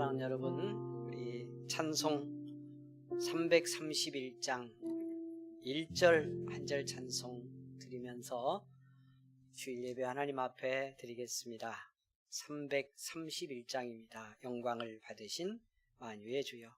사랑하는 여러분, 우리 찬송 331장 1절 한 절 찬송 드리면서 주일 예배 하나님 앞에 드리겠습니다. 331장입니다. 영광을 받으신 만유의 주여.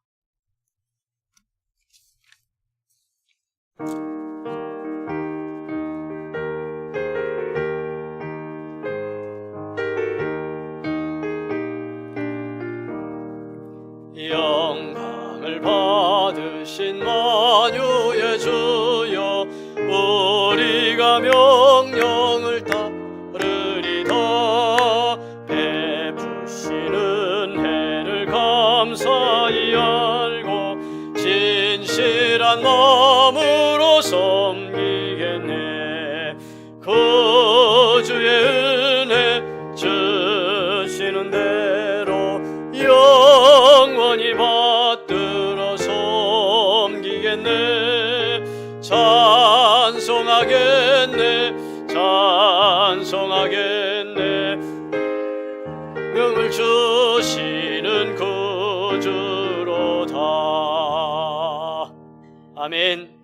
영광을 받으신 만유의 주여, 우리가 명령을 따르리다. 베푸시는 해를 감사히 알고 진실한 마음으로 섬기겠네. 그 주의 은혜 주시는 대로 영원히 받들어 섬기겠네. 찬송하겠네, 찬송하겠네. 명을 주시는 구주로다. 아멘.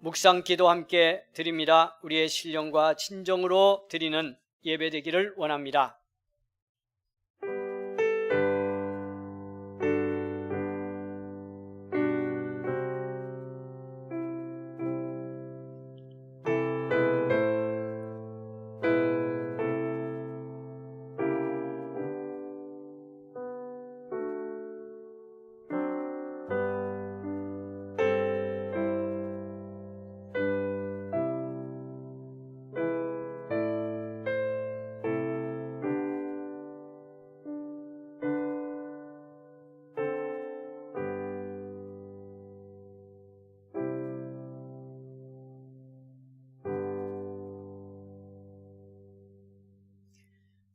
묵상기도 함께 드립니다. 우리의 신령과 진정으로 드리는 예배되기를 원합니다.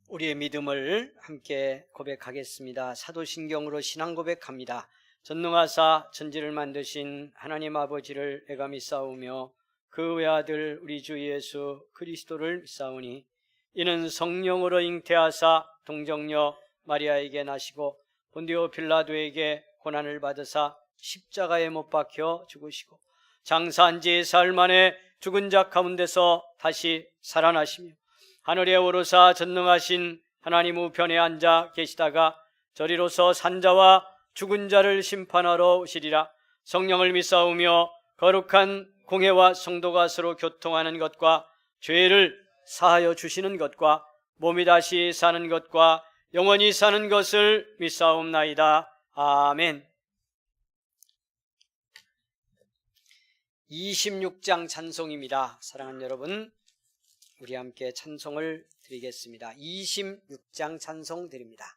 우리의 믿음을 함께 고백하겠습니다. 사도신경으로 신앙 고백합니다. 전능하사 천지를 만드신 하나님 아버지를 내가 믿사오며 그 외아들 우리 주 예수 그리스도를 믿사오니 이는 성령으로 잉태하사 동정녀 마리아에게 나시고 본디오 빌라도에게 고난을 받으사 십자가에 못 박혀 죽으시고 장사한 지 4일 만에 죽은 자 가운데서 다시 살아나시며 하늘에 오르사 전능하신 하나님 우편에 앉아 계시다가 저리로서 산자와 죽은 자를 심판하러 오시리라. 성령을 믿사오며 거룩한 공회와 성도가 서로 교통하는 것과 죄를 사하여 주시는 것과 몸이 다시 사는 것과 영원히 사는 것을 믿사옵나이다. 아멘. 26장 찬송입니다. 사랑하는 여러분, 우리 함께 찬송을 드리겠습니다. 26장 찬송 드립니다.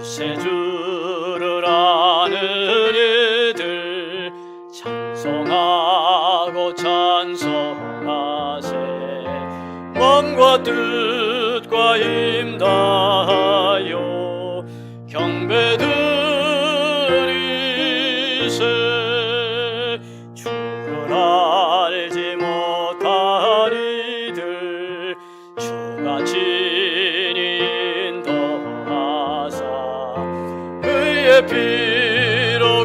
구세주를 아는 이들 찬송하고 찬송하세. 마음과 뜻과 힘 다하여 경배드리세. 주를 알지 못한 이들 주가 친히 인도하사 그의 피로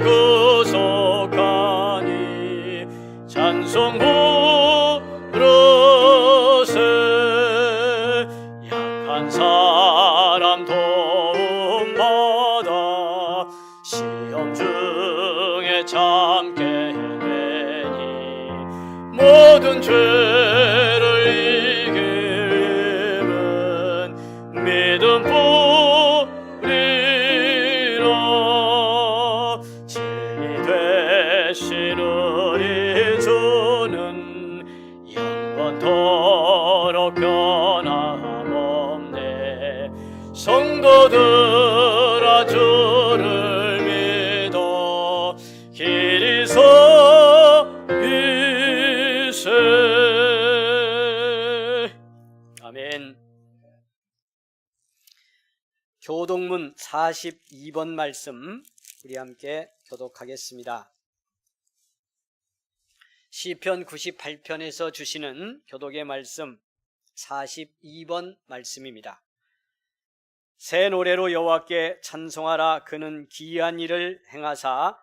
구속하니 찬송 부르세. 약한 사람 도움받아 시험 중에 참게 되니 모든 죄를 이길 힘은 믿음 뿌리라. 진리 되신 우리 주는 영원토록 변함없네. 성도들아 주를 믿어 길이 서기세. 아멘. 교동문 42번 말씀 우리 함께 교독하겠습니다. 시편 98편에서 주시는 교독의 말씀 42번 말씀입니다. 새 노래로 여호와께 찬송하라. 그는 기이한 일을 행하사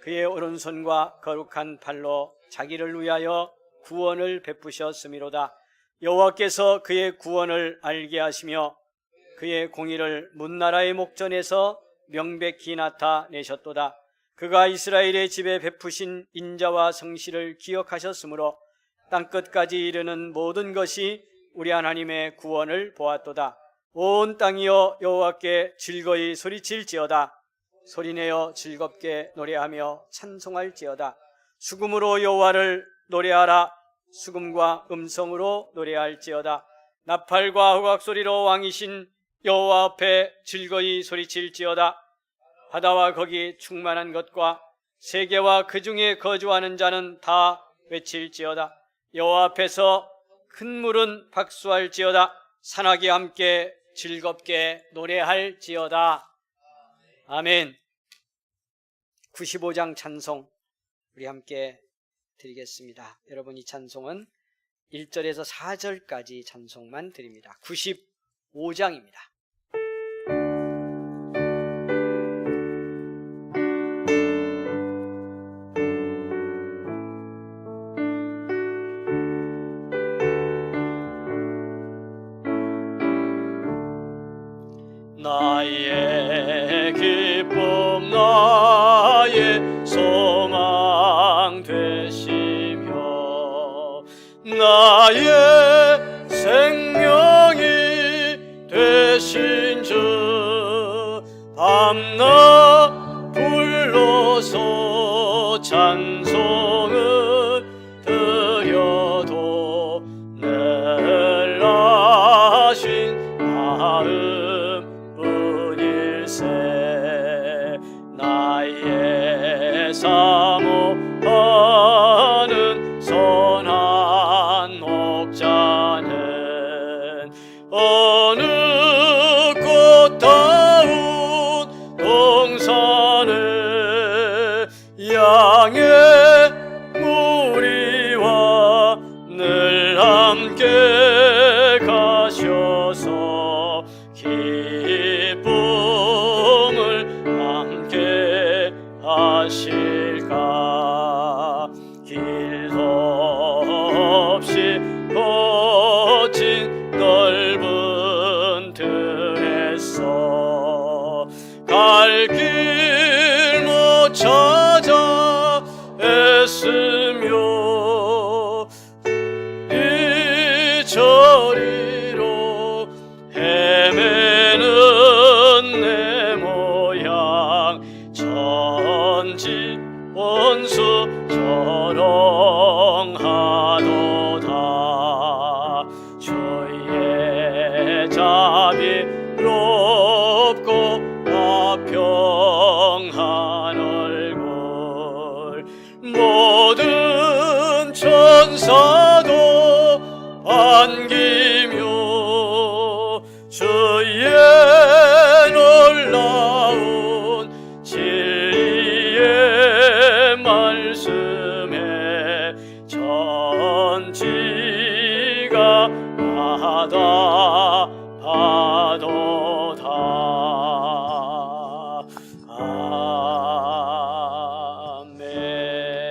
그의 오른손과 거룩한 팔로 자기를 위하여 구원을 베푸셨음이로다. 여호와께서 그의 구원을 알게 하시며 그의 공의를 문나라의 목전에서 명백히 나타내셨도다. 그가 이스라엘의 집에 베푸신 인자와 성실을 기억하셨으므로 땅끝까지 이르는 모든 것이 우리 하나님의 구원을 보았도다. 온 땅이여 여호와께 즐거이 소리칠지어다. 소리내어 즐겁게 노래하며 찬송할지어다. 수금으로 여호와를 노래하라. 수금과 음성으로 노래할지어다. 나팔과 호각소리로 왕이신 여호와 앞에 즐거이 소리칠지어다. 바다와 거기 충만한 것과 세계와 그 중에 거주하는 자는 다 외칠지어다. 여호와 앞에서 큰 물은 박수할지어다. 산악이 함께 즐겁게 노래할지어다. 아멘. 95장 찬송 우리 함께 드리겠습니다. 여러분, 이 찬송은 1절에서 4절까지 찬송만 드립니다. 95장입니다. 나의 기쁨 나의 소망 되시며 나의 생명이 되신 주 밤낮 불러서 찬송을 드려도 늘 하신 마음 나의 사모하는 선한 목자는 어느 꽃다운 동산에 양의 무리와 늘 함께 가셔서 기쁨을 함께 하실까. 길도 없이 거친 넓은 들에서 갈 길 못 찾아 애쓰며 이 저리로 헤매는 내 모양 천지 원수 조롱하도다. 주의 자비롭고 화평한 얼굴 모든 천사도 안기며 주의 놀라운 진리의 말씀에 천지가 받아하도다.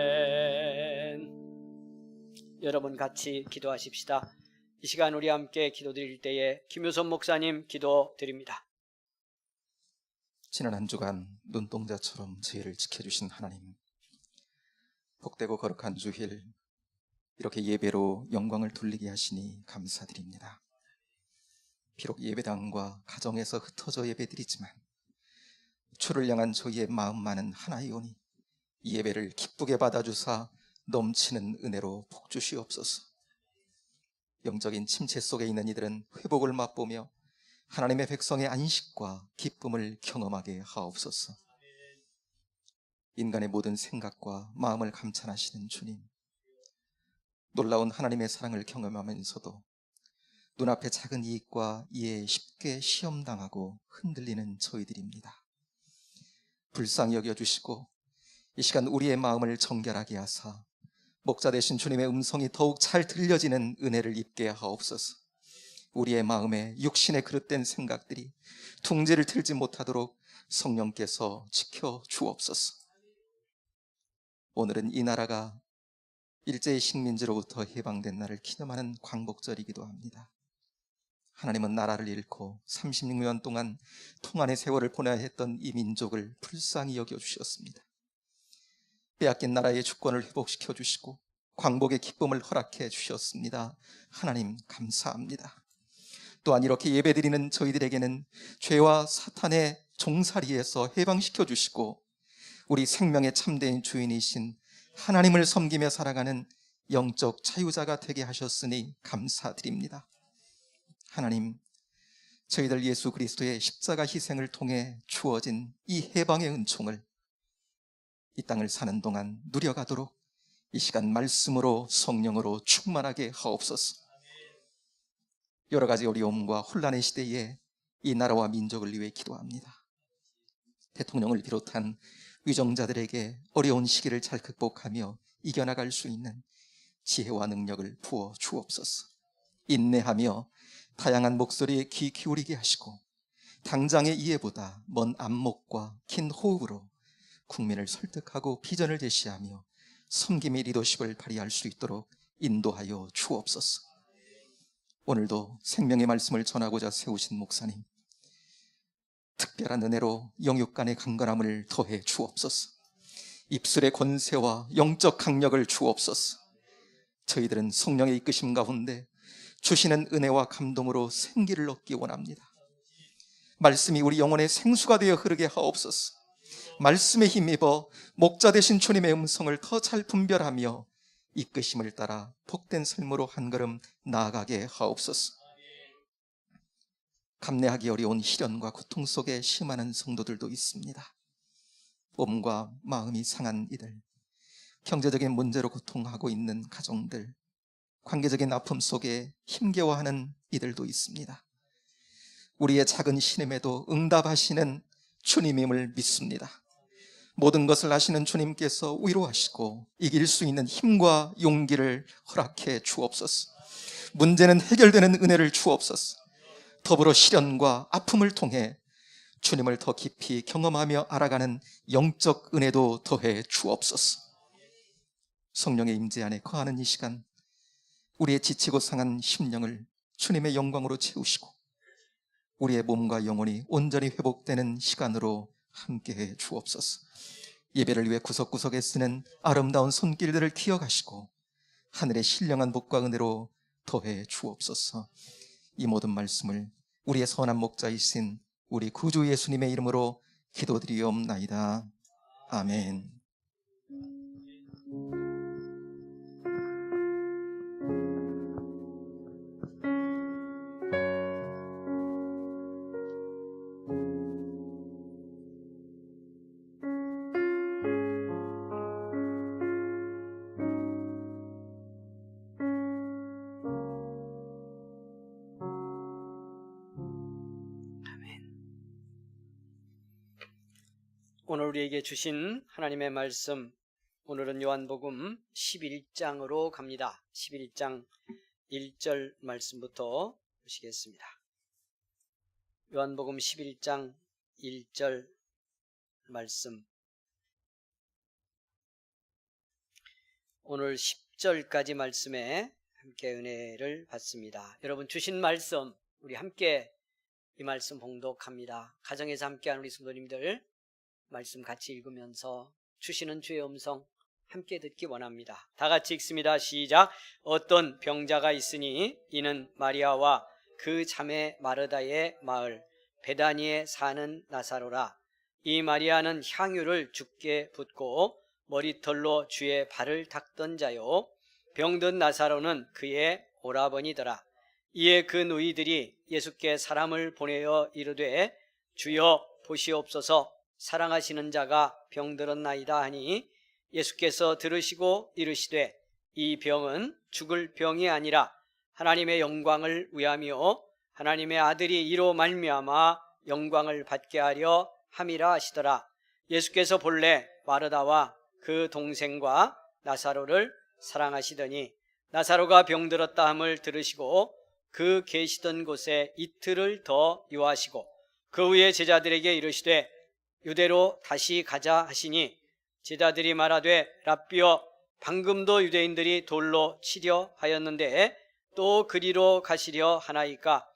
아멘. 여러분 같이 기도하십시다. 이 시간 우리 함께 기도드릴 때에 김효선 목사님 기도드립니다. 지난 한 주간 눈동자처럼 저희를 지켜주신 하나님, 복되고 거룩한 주일 이렇게 예배로 영광을 돌리게 하시니 감사드립니다. 비록 예배당과 가정에서 흩어져 예배드리지만 주를 향한 저희의 마음만은 하나이오니 이 예배를 기쁘게 받아주사 넘치는 은혜로 복주시옵소서. 영적인 침체 속에 있는 이들은 회복을 맛보며 하나님의 백성의 안식과 기쁨을 경험하게 하옵소서. 인간의 모든 생각과 마음을 감찰하시는 주님, 놀라운 하나님의 사랑을 경험하면서도 눈앞의 작은 이익과 이해에 쉽게 시험당하고 흔들리는 저희들입니다. 불쌍히 여겨주시고 이 시간 우리의 마음을 정결하게 하사 목자 되신 주님의 음성이 더욱 잘 들려지는 은혜를 입게 하옵소서. 우리의 마음에 육신에 그릇된 생각들이 둥지를 틀지 못하도록 성령께서 지켜 주옵소서. 오늘은 이 나라가 일제의 식민지로부터 해방된 날을 기념하는 광복절이기도 합니다. 하나님은 나라를 잃고 36년 동안 통한의 세월을 보내야 했던 이 민족을 불쌍히 여겨주셨습니다. 빼앗긴 나라의 주권을 회복시켜 주시고 광복의 기쁨을 허락해 주셨습니다. 하나님 감사합니다. 또한 이렇게 예배드리는 저희들에게는 죄와 사탄의 종살이에서 해방시켜 주시고 우리 생명의 참된 주인이신 하나님을 섬기며 살아가는 영적 자유자가 되게 하셨으니 감사드립니다. 하나님, 저희들 예수 그리스도의 십자가 희생을 통해 주어진 이 해방의 은총을 이 땅을 사는 동안 누려가도록 이 시간 말씀으로 성령으로 충만하게 하옵소서. 여러 가지 어려움과 혼란의 시대에 이 나라와 민족을 위해 기도합니다. 대통령을 비롯한 위정자들에게 어려운 시기를 잘 극복하며 이겨나갈 수 있는 지혜와 능력을 부어 주옵소서. 인내하며 다양한 목소리에 귀 기울이게 하시고 당장의 이해보다 먼 안목과 긴 호흡으로 국민을 설득하고 비전을 제시하며 섬김의 리더십을 발휘할 수 있도록 인도하여 주옵소서. 오늘도 생명의 말씀을 전하고자 세우신 목사님, 특별한 은혜로 영육간의 강건함을 더해 주옵소서. 입술의 권세와 영적 강력을 주옵소서. 저희들은 성령의 이끄심 가운데 주시는 은혜와 감동으로 생기를 얻기 원합니다. 말씀이 우리 영혼의 생수가 되어 흐르게 하옵소서. 말씀에 힘입어 목자 되신 주님의 음성을 더 잘 분별하며 이끄심을 따라 복된 삶으로 한 걸음 나아가게 하옵소서. 감내하기 어려운 시련과 고통 속에 심하는 성도들도 있습니다. 몸과 마음이 상한 이들, 경제적인 문제로 고통하고 있는 가정들, 관계적인 아픔 속에 힘겨워하는 이들도 있습니다. 우리의 작은 신음에도 응답하시는 주님임을 믿습니다. 모든 것을 아시는 주님께서 위로하시고 이길 수 있는 힘과 용기를 허락해 주옵소서. 문제는 해결되는 은혜를 주옵소서. 더불어 시련과 아픔을 통해 주님을 더 깊이 경험하며 알아가는 영적 은혜도 더해 주옵소서. 성령의 임재 안에 거하는 이 시간, 우리의 지치고 상한 심령을 주님의 영광으로 채우시고 우리의 몸과 영혼이 온전히 회복되는 시간으로 함께해 주옵소서. 예배를 위해 구석구석에 쓰는 아름다운 손길들을 기억하시고 하늘의 신령한 복과 은혜로 더해 주옵소서. 이 모든 말씀을 우리의 선한 목자이신 우리 구주 예수님의 이름으로 기도드리옵나이다. 아멘. 오늘 우리에게 주신 하나님의 말씀, 오늘은 요한복음 11장으로 갑니다. 11장 1절 말씀부터 보시겠습니다. 요한복음 11장 1절 말씀, 오늘 10절까지 말씀에 함께 은혜를 받습니다. 여러분 주신 말씀 우리 함께 이 말씀 봉독합니다. 가정에서 함께하는 우리 성도님들 말씀 같이 읽으면서 주시는 주의 음성 함께 듣기 원합니다. 다 같이 읽습니다. 시작. 어떤 병자가 있으니 이는 마리아와 그 자매 마르다의 마을 베다니에 사는 나사로라. 이 마리아는 향유를 주께 붓고 머리털로 주의 발을 닦던 자요, 병든 나사로는 그의 오라버니더라. 이에 그 누이들이 예수께 사람을 보내어 이르되 주여 보시옵소서, 사랑하시는 자가 병들었나이다 하니 예수께서 들으시고 이르시되 이 병은 죽을 병이 아니라 하나님의 영광을 위하며 하나님의 아들이 이로 말미암아 영광을 받게 하려 함이라 하시더라. 예수께서 본래 마르다와 그 동생과 나사로를 사랑하시더니 나사로가 병들었다 함을 들으시고 그 계시던 곳에 이틀을 더 유하시고 그 후에 제자들에게 이르시되 유대로 다시 가자 하시니 제자들이 말하되 랍비여 방금도 유대인들이 돌로 치려 하였는데 또 그리로 가시려 하나이까?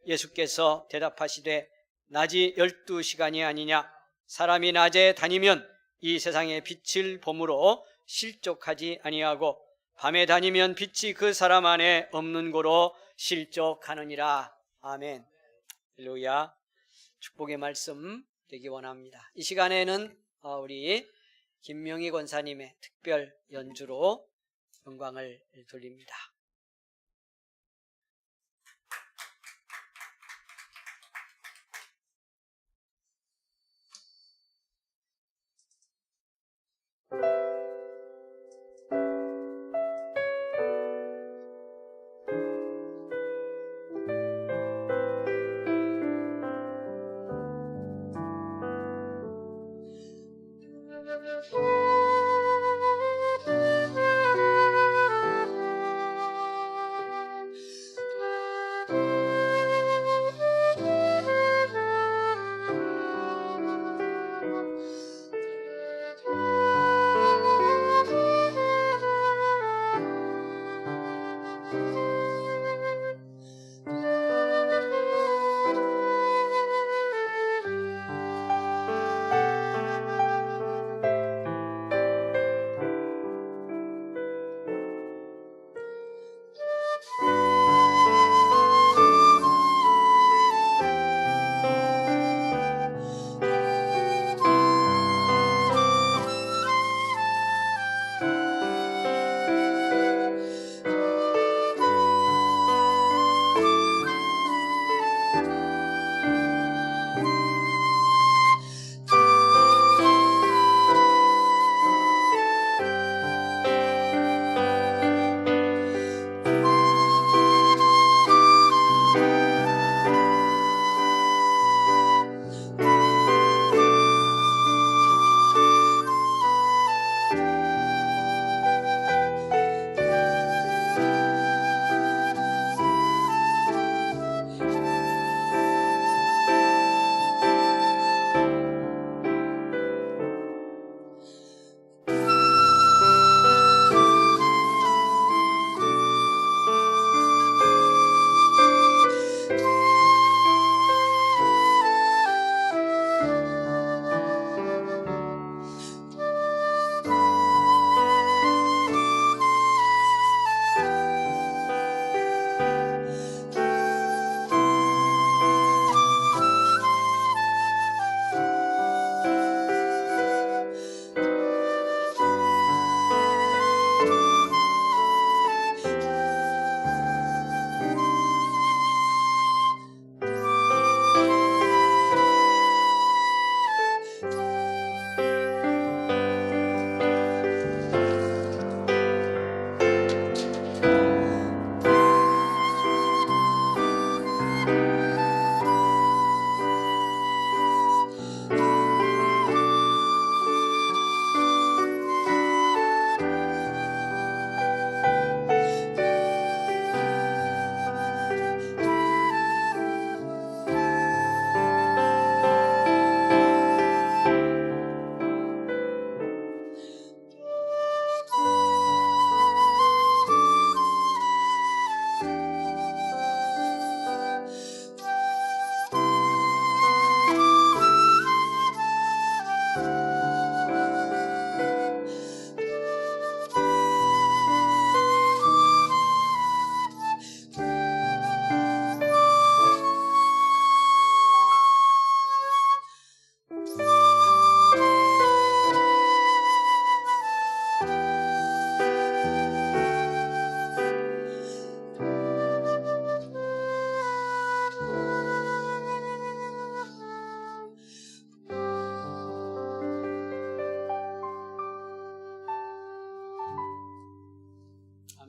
예수께서 대답하시되 낮이 12시간이 아니냐? 사람이 낮에 다니면 이 세상의 빛을 보므로 실족하지 아니하고 밤에 다니면 빛이 그 사람 안에 없는 고로 실족하느니라. 아멘. 할렐루야. 축복의 말씀 되기 원합니다. 이 시간에는 우리 김명희 권사님의 특별 연주로 영광을 돌립니다.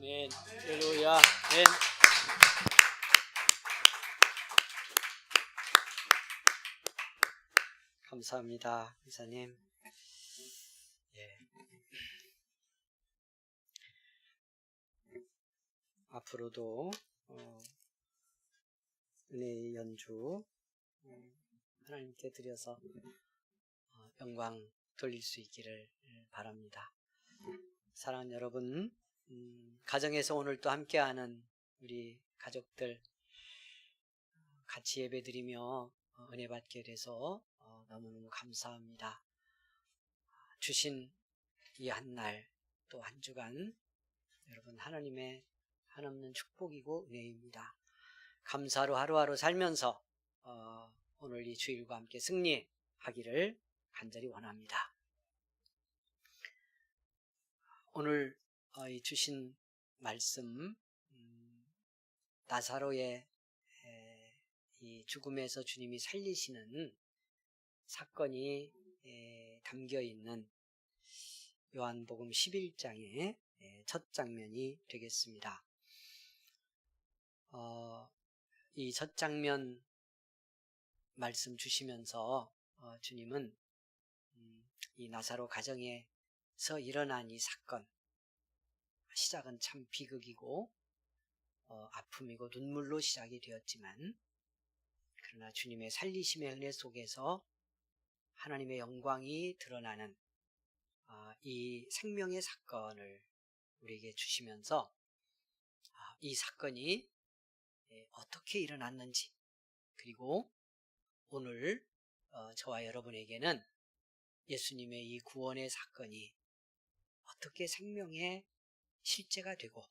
아멘. 할렐루야. 아멘. 감사합니다, 이사님. 예. 앞으로도 은혜의 연주 하나님께 드려서 영광 돌릴 수 있기를 바랍니다. 사랑하는 여러분, 가정에서 오늘 또 함께하는 우리 가족들 같이 예배드리며 은혜 받게 돼서 너무너무 감사합니다. 주신 이 한 날 또 한 주간 여러분 하나님의 한없는 축복이고 은혜입니다. 감사로 하루하루 살면서 오늘 이 주일과 함께 승리하기를 간절히 원합니다. 오늘 이 주신 말씀 나사로의 이 죽음에서 주님이 살리시는 사건이 담겨 있는 요한복음 11장의 첫 장면이 되겠습니다. 이 첫 장면 말씀 주시면서 주님은 이 나사로 가정에서 일어난 이 사건, 시작은 참 비극이고 아픔이고 눈물로 시작이 되었지만, 그러나 주님의 살리심의 은혜 속에서 하나님의 영광이 드러나는 이 생명의 사건을 우리에게 주시면서 이 사건이 어떻게 일어났는지, 그리고 오늘 저와 여러분에게는 예수님의 이 구원의 사건이 어떻게 생명의 실제가 되고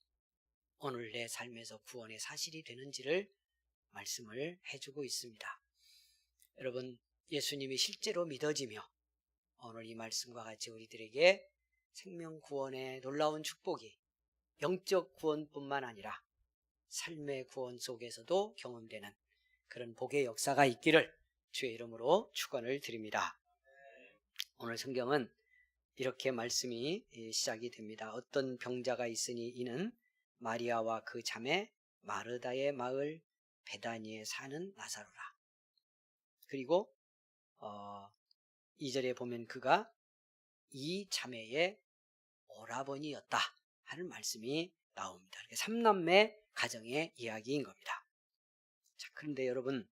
오늘 내 삶에서 구원의 사실이 되는지를 말씀을 해주고 있습니다. 여러분, 예수님이 실제로 믿어지며 오늘 이 말씀과 같이 우리들에게 생명 구원의 놀라운 축복이 영적 구원뿐만 아니라 삶의 구원 속에서도 경험되는 그런 복의 역사가 있기를 주의 이름으로 축원을 드립니다. 오늘 성경은 이렇게 말씀이 시작이 됩니다. 어떤 병자가 있으니 이는 마리아와 그 자매 마르다의 마을 베다니에 사는 나사로라. 그리고 2절에 보면 그가 이 자매의 오라버니였다 하는 말씀이 나옵니다. 이렇게 3남매 가정의 이야기인 겁니다. 자, 그런데 여러분,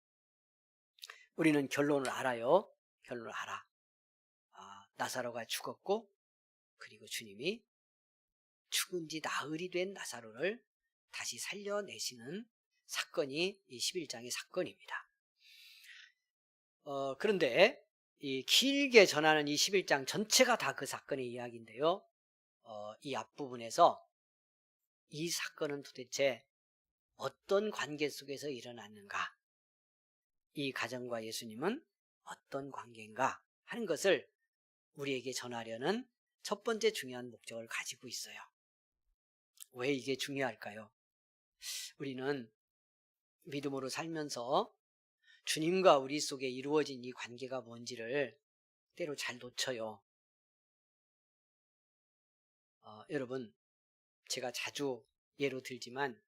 우리는 결론을 알아요. 결론을 알아. 나사로가 죽었고, 그리고 주님이 죽은 지 나흘이 된 나사로를 다시 살려내시는 사건이 이 11장의 사건입니다. 그런데 이 길게 전하는 이 11장 전체가 다 그 사건의 이야기인데요. 이 앞부분에서 이 사건은 도대체 어떤 관계 속에서 일어났는가, 이 가정과 예수님은 어떤 관계인가 하는 것을 우리에게 전하려는 첫 번째 중요한 목적을 가지고 있어요. 왜 이게 중요할까요? 우리는 믿음으로 살면서 주님과 우리 속에 이루어진 이 관계가 뭔지를 때로 잘 놓쳐요. 여러분, 제가 자주 예로 들지만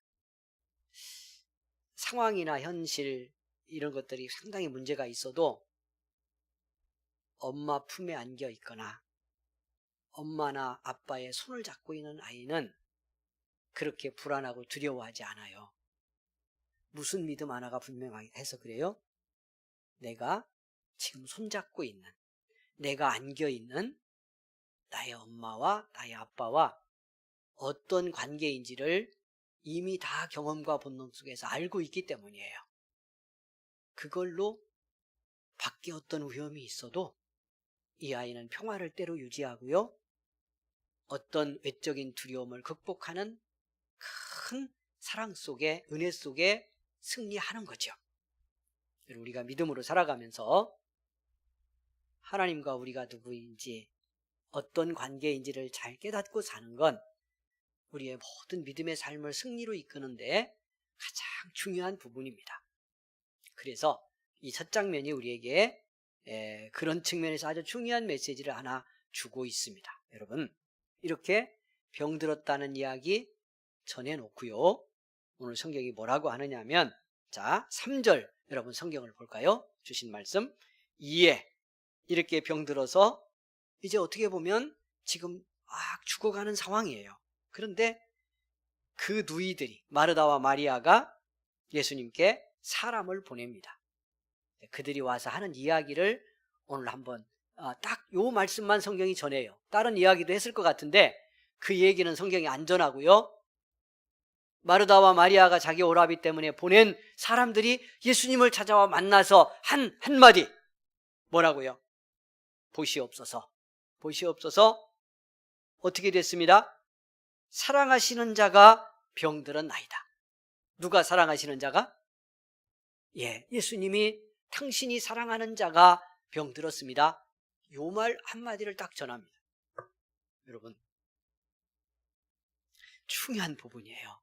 상황이나 현실 이런 것들이 상당히 문제가 있어도 엄마 품에 안겨 있거나 엄마나 아빠의 손을 잡고 있는 아이는 그렇게 불안하고 두려워하지 않아요. 무슨 믿음 하나가 분명해서 그래요? 내가 지금 손잡고 있는, 내가 안겨 있는 나의 엄마와 나의 아빠와 어떤 관계인지를 이미 다 경험과 본능 속에서 알고 있기 때문이에요. 그걸로 밖에 어떤 위험이 있어도 이 아이는 평화를 때로 유지하고요, 어떤 외적인 두려움을 극복하는 큰 사랑 속에, 은혜 속에 승리하는 거죠. 우리가 믿음으로 살아가면서 하나님과 우리가 누구인지, 어떤 관계인지를 잘 깨닫고 사는 건 우리의 모든 믿음의 삶을 승리로 이끄는데 가장 중요한 부분입니다. 그래서 이 첫 장면이 우리에게 그런 측면에서 아주 중요한 메시지를 하나 주고 있습니다. 여러분, 이렇게 병들었다는 이야기 전해놓고요, 오늘 성경이 뭐라고 하느냐면, 자, 3절 여러분 성경을 볼까요? 주신 말씀, 이에 이렇게 병들어서 이제 어떻게 보면 지금 막 죽어가는 상황이에요. 그런데 그 누이들이, 마르다와 마리아가 예수님께 사람을 보냅니다. 그들이 와서 하는 이야기를 오늘 한번 딱 요 말씀만 성경이 전해요. 다른 이야기도 했을 것 같은데 그 얘기는 성경이 안 전하고요. 마르다와 마리아가 자기 오라비 때문에 보낸 사람들이 예수님을 찾아와 만나서 한마디 뭐라고요? 보시옵소서. 보시옵소서. 어떻게 됐습니다? 사랑하시는 자가 병들었나이다. 누가 사랑하시는 자가? 예수님이 당신이 사랑하는 자가 병들었습니다. 요 말 한마디를 딱 전합니다. 여러분, 중요한 부분이에요.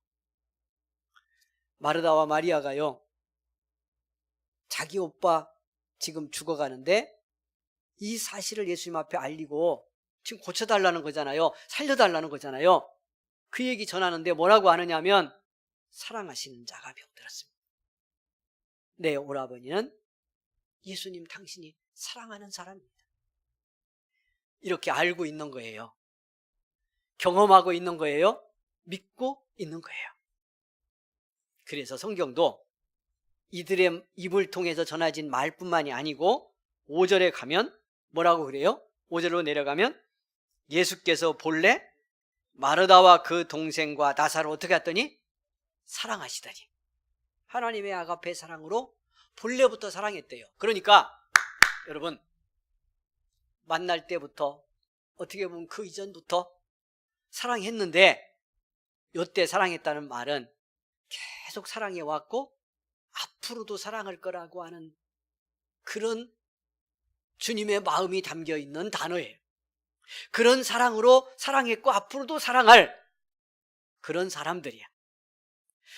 마르다와 마리아가요, 자기 오빠 지금 죽어가는데 이 사실을 예수님 앞에 알리고 지금 고쳐달라는 거잖아요. 살려달라는 거잖아요. 그 얘기 전하는데 뭐라고 하느냐면 사랑하시는 자가 병들었습니다. 내 오라버니는 예수님 당신이 사랑하는 사람입니다. 이렇게 알고 있는 거예요. 경험하고 있는 거예요. 믿고 있는 거예요. 그래서 성경도 이들의 입을 통해서 전해진 말뿐만이 아니고 5절에 가면 뭐라고 그래요? 5절로 내려가면 예수께서 본래 마르다와 그 동생과 나사로 어떻게 했더니? 사랑하시더니. 하나님의 아가페 사랑으로 본래부터 사랑했대요. 그러니까 여러분, 만날 때부터 어떻게 보면 그 이전부터 사랑했는데 요때 사랑했다는 말은 계속 사랑해왔고 앞으로도 사랑할 거라고 하는 그런 주님의 마음이 담겨있는 단어예요. 그런 사랑으로 사랑했고 앞으로도 사랑할 그런 사람들이야.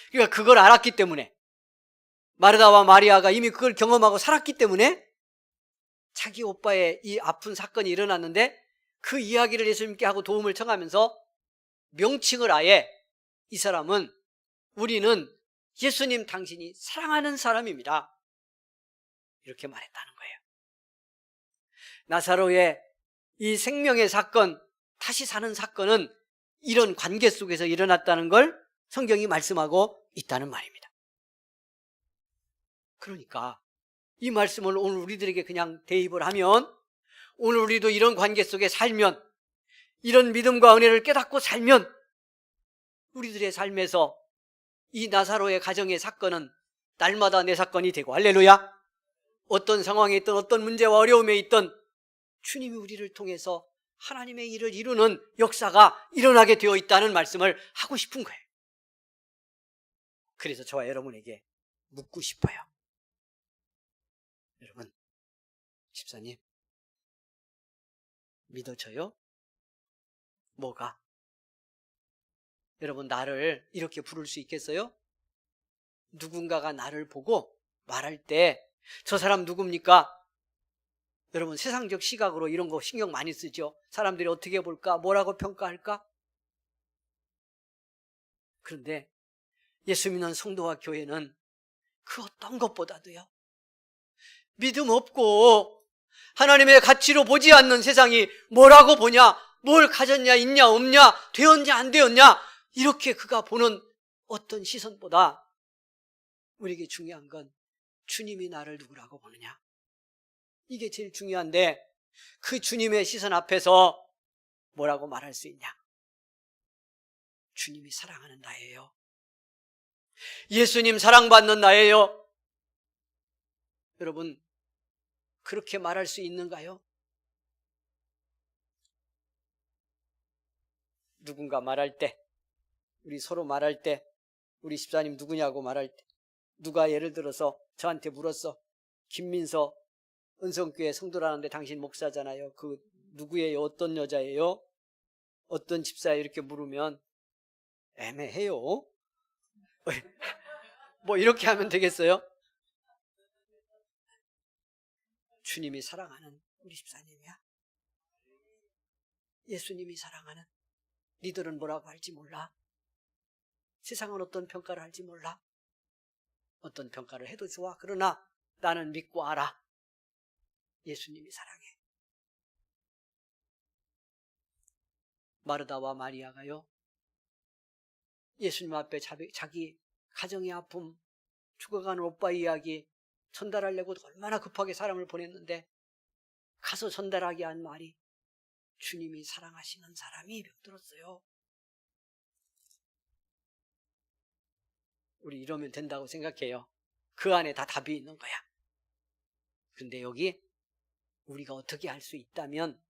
그러니까 그걸 알았기 때문에, 마르다와 마리아가 이미 그걸 경험하고 살았기 때문에 자기 오빠의 이 아픈 사건이 일어났는데 그 이야기를 예수님께 하고 도움을 청하면서 명칭을 아예, 이 사람은, 우리는 예수님 당신이 사랑하는 사람입니다, 이렇게 말했다는 거예요. 나사로의 이 생명의 사건, 다시 사는 사건은 이런 관계 속에서 일어났다는 걸 성경이 말씀하고 있다는 말입니다. 그러니까 이 말씀을 오늘 우리들에게 그냥 대입을 하면, 오늘 우리도 이런 관계 속에 살면, 이런 믿음과 은혜를 깨닫고 살면 우리들의 삶에서 이 나사로의 가정의 사건은 날마다 내 사건이 되고, 할렐루야, 어떤 상황에 있든 어떤 문제와 어려움에 있든 주님이 우리를 통해서 하나님의 일을 이루는 역사가 일어나게 되어 있다는 말씀을 하고 싶은 거예요. 그래서 저와 여러분에게 묻고 싶어요. 여러분, 집사님, 믿어져요? 뭐가? 여러분, 나를 이렇게 부를 수 있겠어요? 누군가가 나를 보고 말할 때 저 사람 누굽니까? 여러분, 세상적 시각으로 이런 거 신경 많이 쓰죠. 사람들이 어떻게 볼까? 뭐라고 평가할까? 그런데 예수 믿는 성도와 교회는 그 어떤 것보다도요, 믿음 없고 하나님의 가치로 보지 않는 세상이 뭐라고 보냐, 뭘 가졌냐, 있냐, 없냐, 되었냐, 안 되었냐, 이렇게 그가 보는 어떤 시선보다 우리에게 중요한 건 주님이 나를 누구라고 보느냐, 이게 제일 중요한데, 그 주님의 시선 앞에서 뭐라고 말할 수 있냐? 주님이 사랑하는 나예요. 예수님 사랑받는 나예요. 여러분, 그렇게 말할 수 있는가요? 누군가 말할 때, 우리 서로 말할 때, 우리 집사님 누구냐고 말할 때, 누가 예를 들어서 저한테 물었어. 김민서 은성교회 성도라는데 당신 목사잖아요. 그 누구예요? 어떤 여자예요? 어떤 집사예요? 이렇게 물으면 애매해요. 뭐 이렇게 하면 되겠어요? 주님이 사랑하는 우리 집사님이야. 예수님이 사랑하는. 니들은 뭐라고 할지 몰라. 세상은 어떤 평가를 할지 몰라. 어떤 평가를 해도 좋아. 그러나 나는 믿고 알아. 예수님이 사랑해. 마르다와 마리아가요, 예수님 앞에 자기 가정의 아픔, 죽어가는 오빠 이야기 전달하려고 얼마나 급하게 사람을 보냈는데 가서 전달하게 한 말이 주님이 사랑하시는 사람이 병들었어요. 우리 이러면 된다고 생각해요. 그 안에 다 답이 있는 거야. 근데 여기 우리가 어떻게 할 수 있다면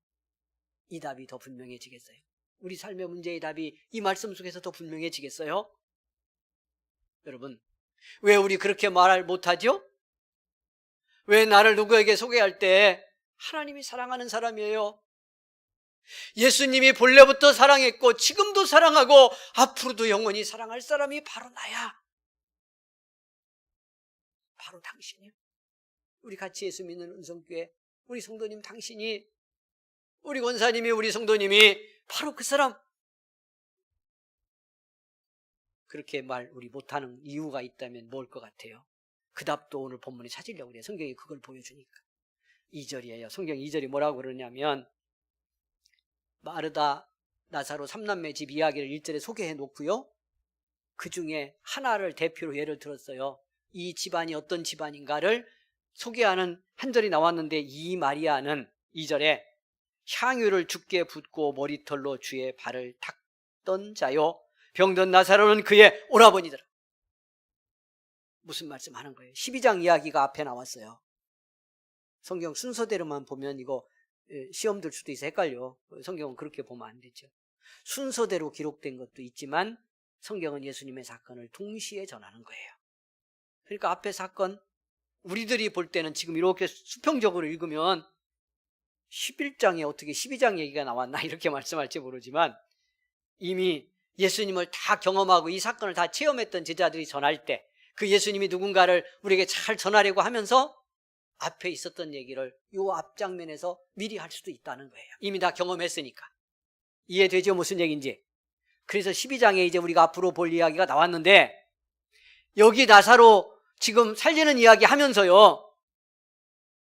이 답이 더 분명해지겠어요? 우리 삶의 문제의 답이 이 말씀 속에서 더 분명해지겠어요? 여러분, 왜 우리 그렇게 말 못하죠? 왜 나를 누구에게 소개할 때 하나님이 사랑하는 사람이에요, 예수님이 본래부터 사랑했고 지금도 사랑하고 앞으로도 영원히 사랑할 사람이 바로 나야, 바로 당신이요. 우리 같이 예수 믿는 은성교회 우리 성도님 당신이, 우리 권사님이, 우리 성도님이 바로 그 사람. 그렇게 말 우리 못하는 이유가 있다면 뭘 것 같아요? 그 답도 오늘 본문에 찾으려고 그래요. 성경이 그걸 보여주니까. 2절이에요. 성경 2절이 뭐라고 그러냐면 마르다 나사로 3남매 집 이야기를 1절에 소개해 놓고요, 그 중에 하나를 대표로 예를 들었어요. 이 집안이 어떤 집안인가를 소개하는 한 절이 나왔는데, 이 마리아는 2절에 향유를 주께 붓고 머리털로 주의 발을 닦던 자요, 병든 나사로는 그의 오라버니더라. 무슨 말씀하는 거예요? 12장 이야기가 앞에 나왔어요. 성경 순서대로만 보면 이거 시험 들 수도 있어 헷갈려. 성경은 그렇게 보면 안 되죠. 순서대로 기록된 것도 있지만 성경은 예수님의 사건을 동시에 전하는 거예요. 그러니까 앞에 사건 우리들이 볼 때는 지금 이렇게 수평적으로 읽으면 11장에 어떻게 12장 얘기가 나왔나 이렇게 말씀할지 모르지만, 이미 예수님을 다 경험하고 이 사건을 다 체험했던 제자들이 전할 때 그 예수님이 누군가를 우리에게 잘 전하려고 하면서 앞에 있었던 얘기를 요 앞장면에서 미리 할 수도 있다는 거예요. 이미 다 경험했으니까. 이해되죠? 무슨 얘기인지. 그래서 12장에 이제 우리가 앞으로 볼 이야기가 나왔는데, 여기 나사로 지금 살리는 이야기 하면서요,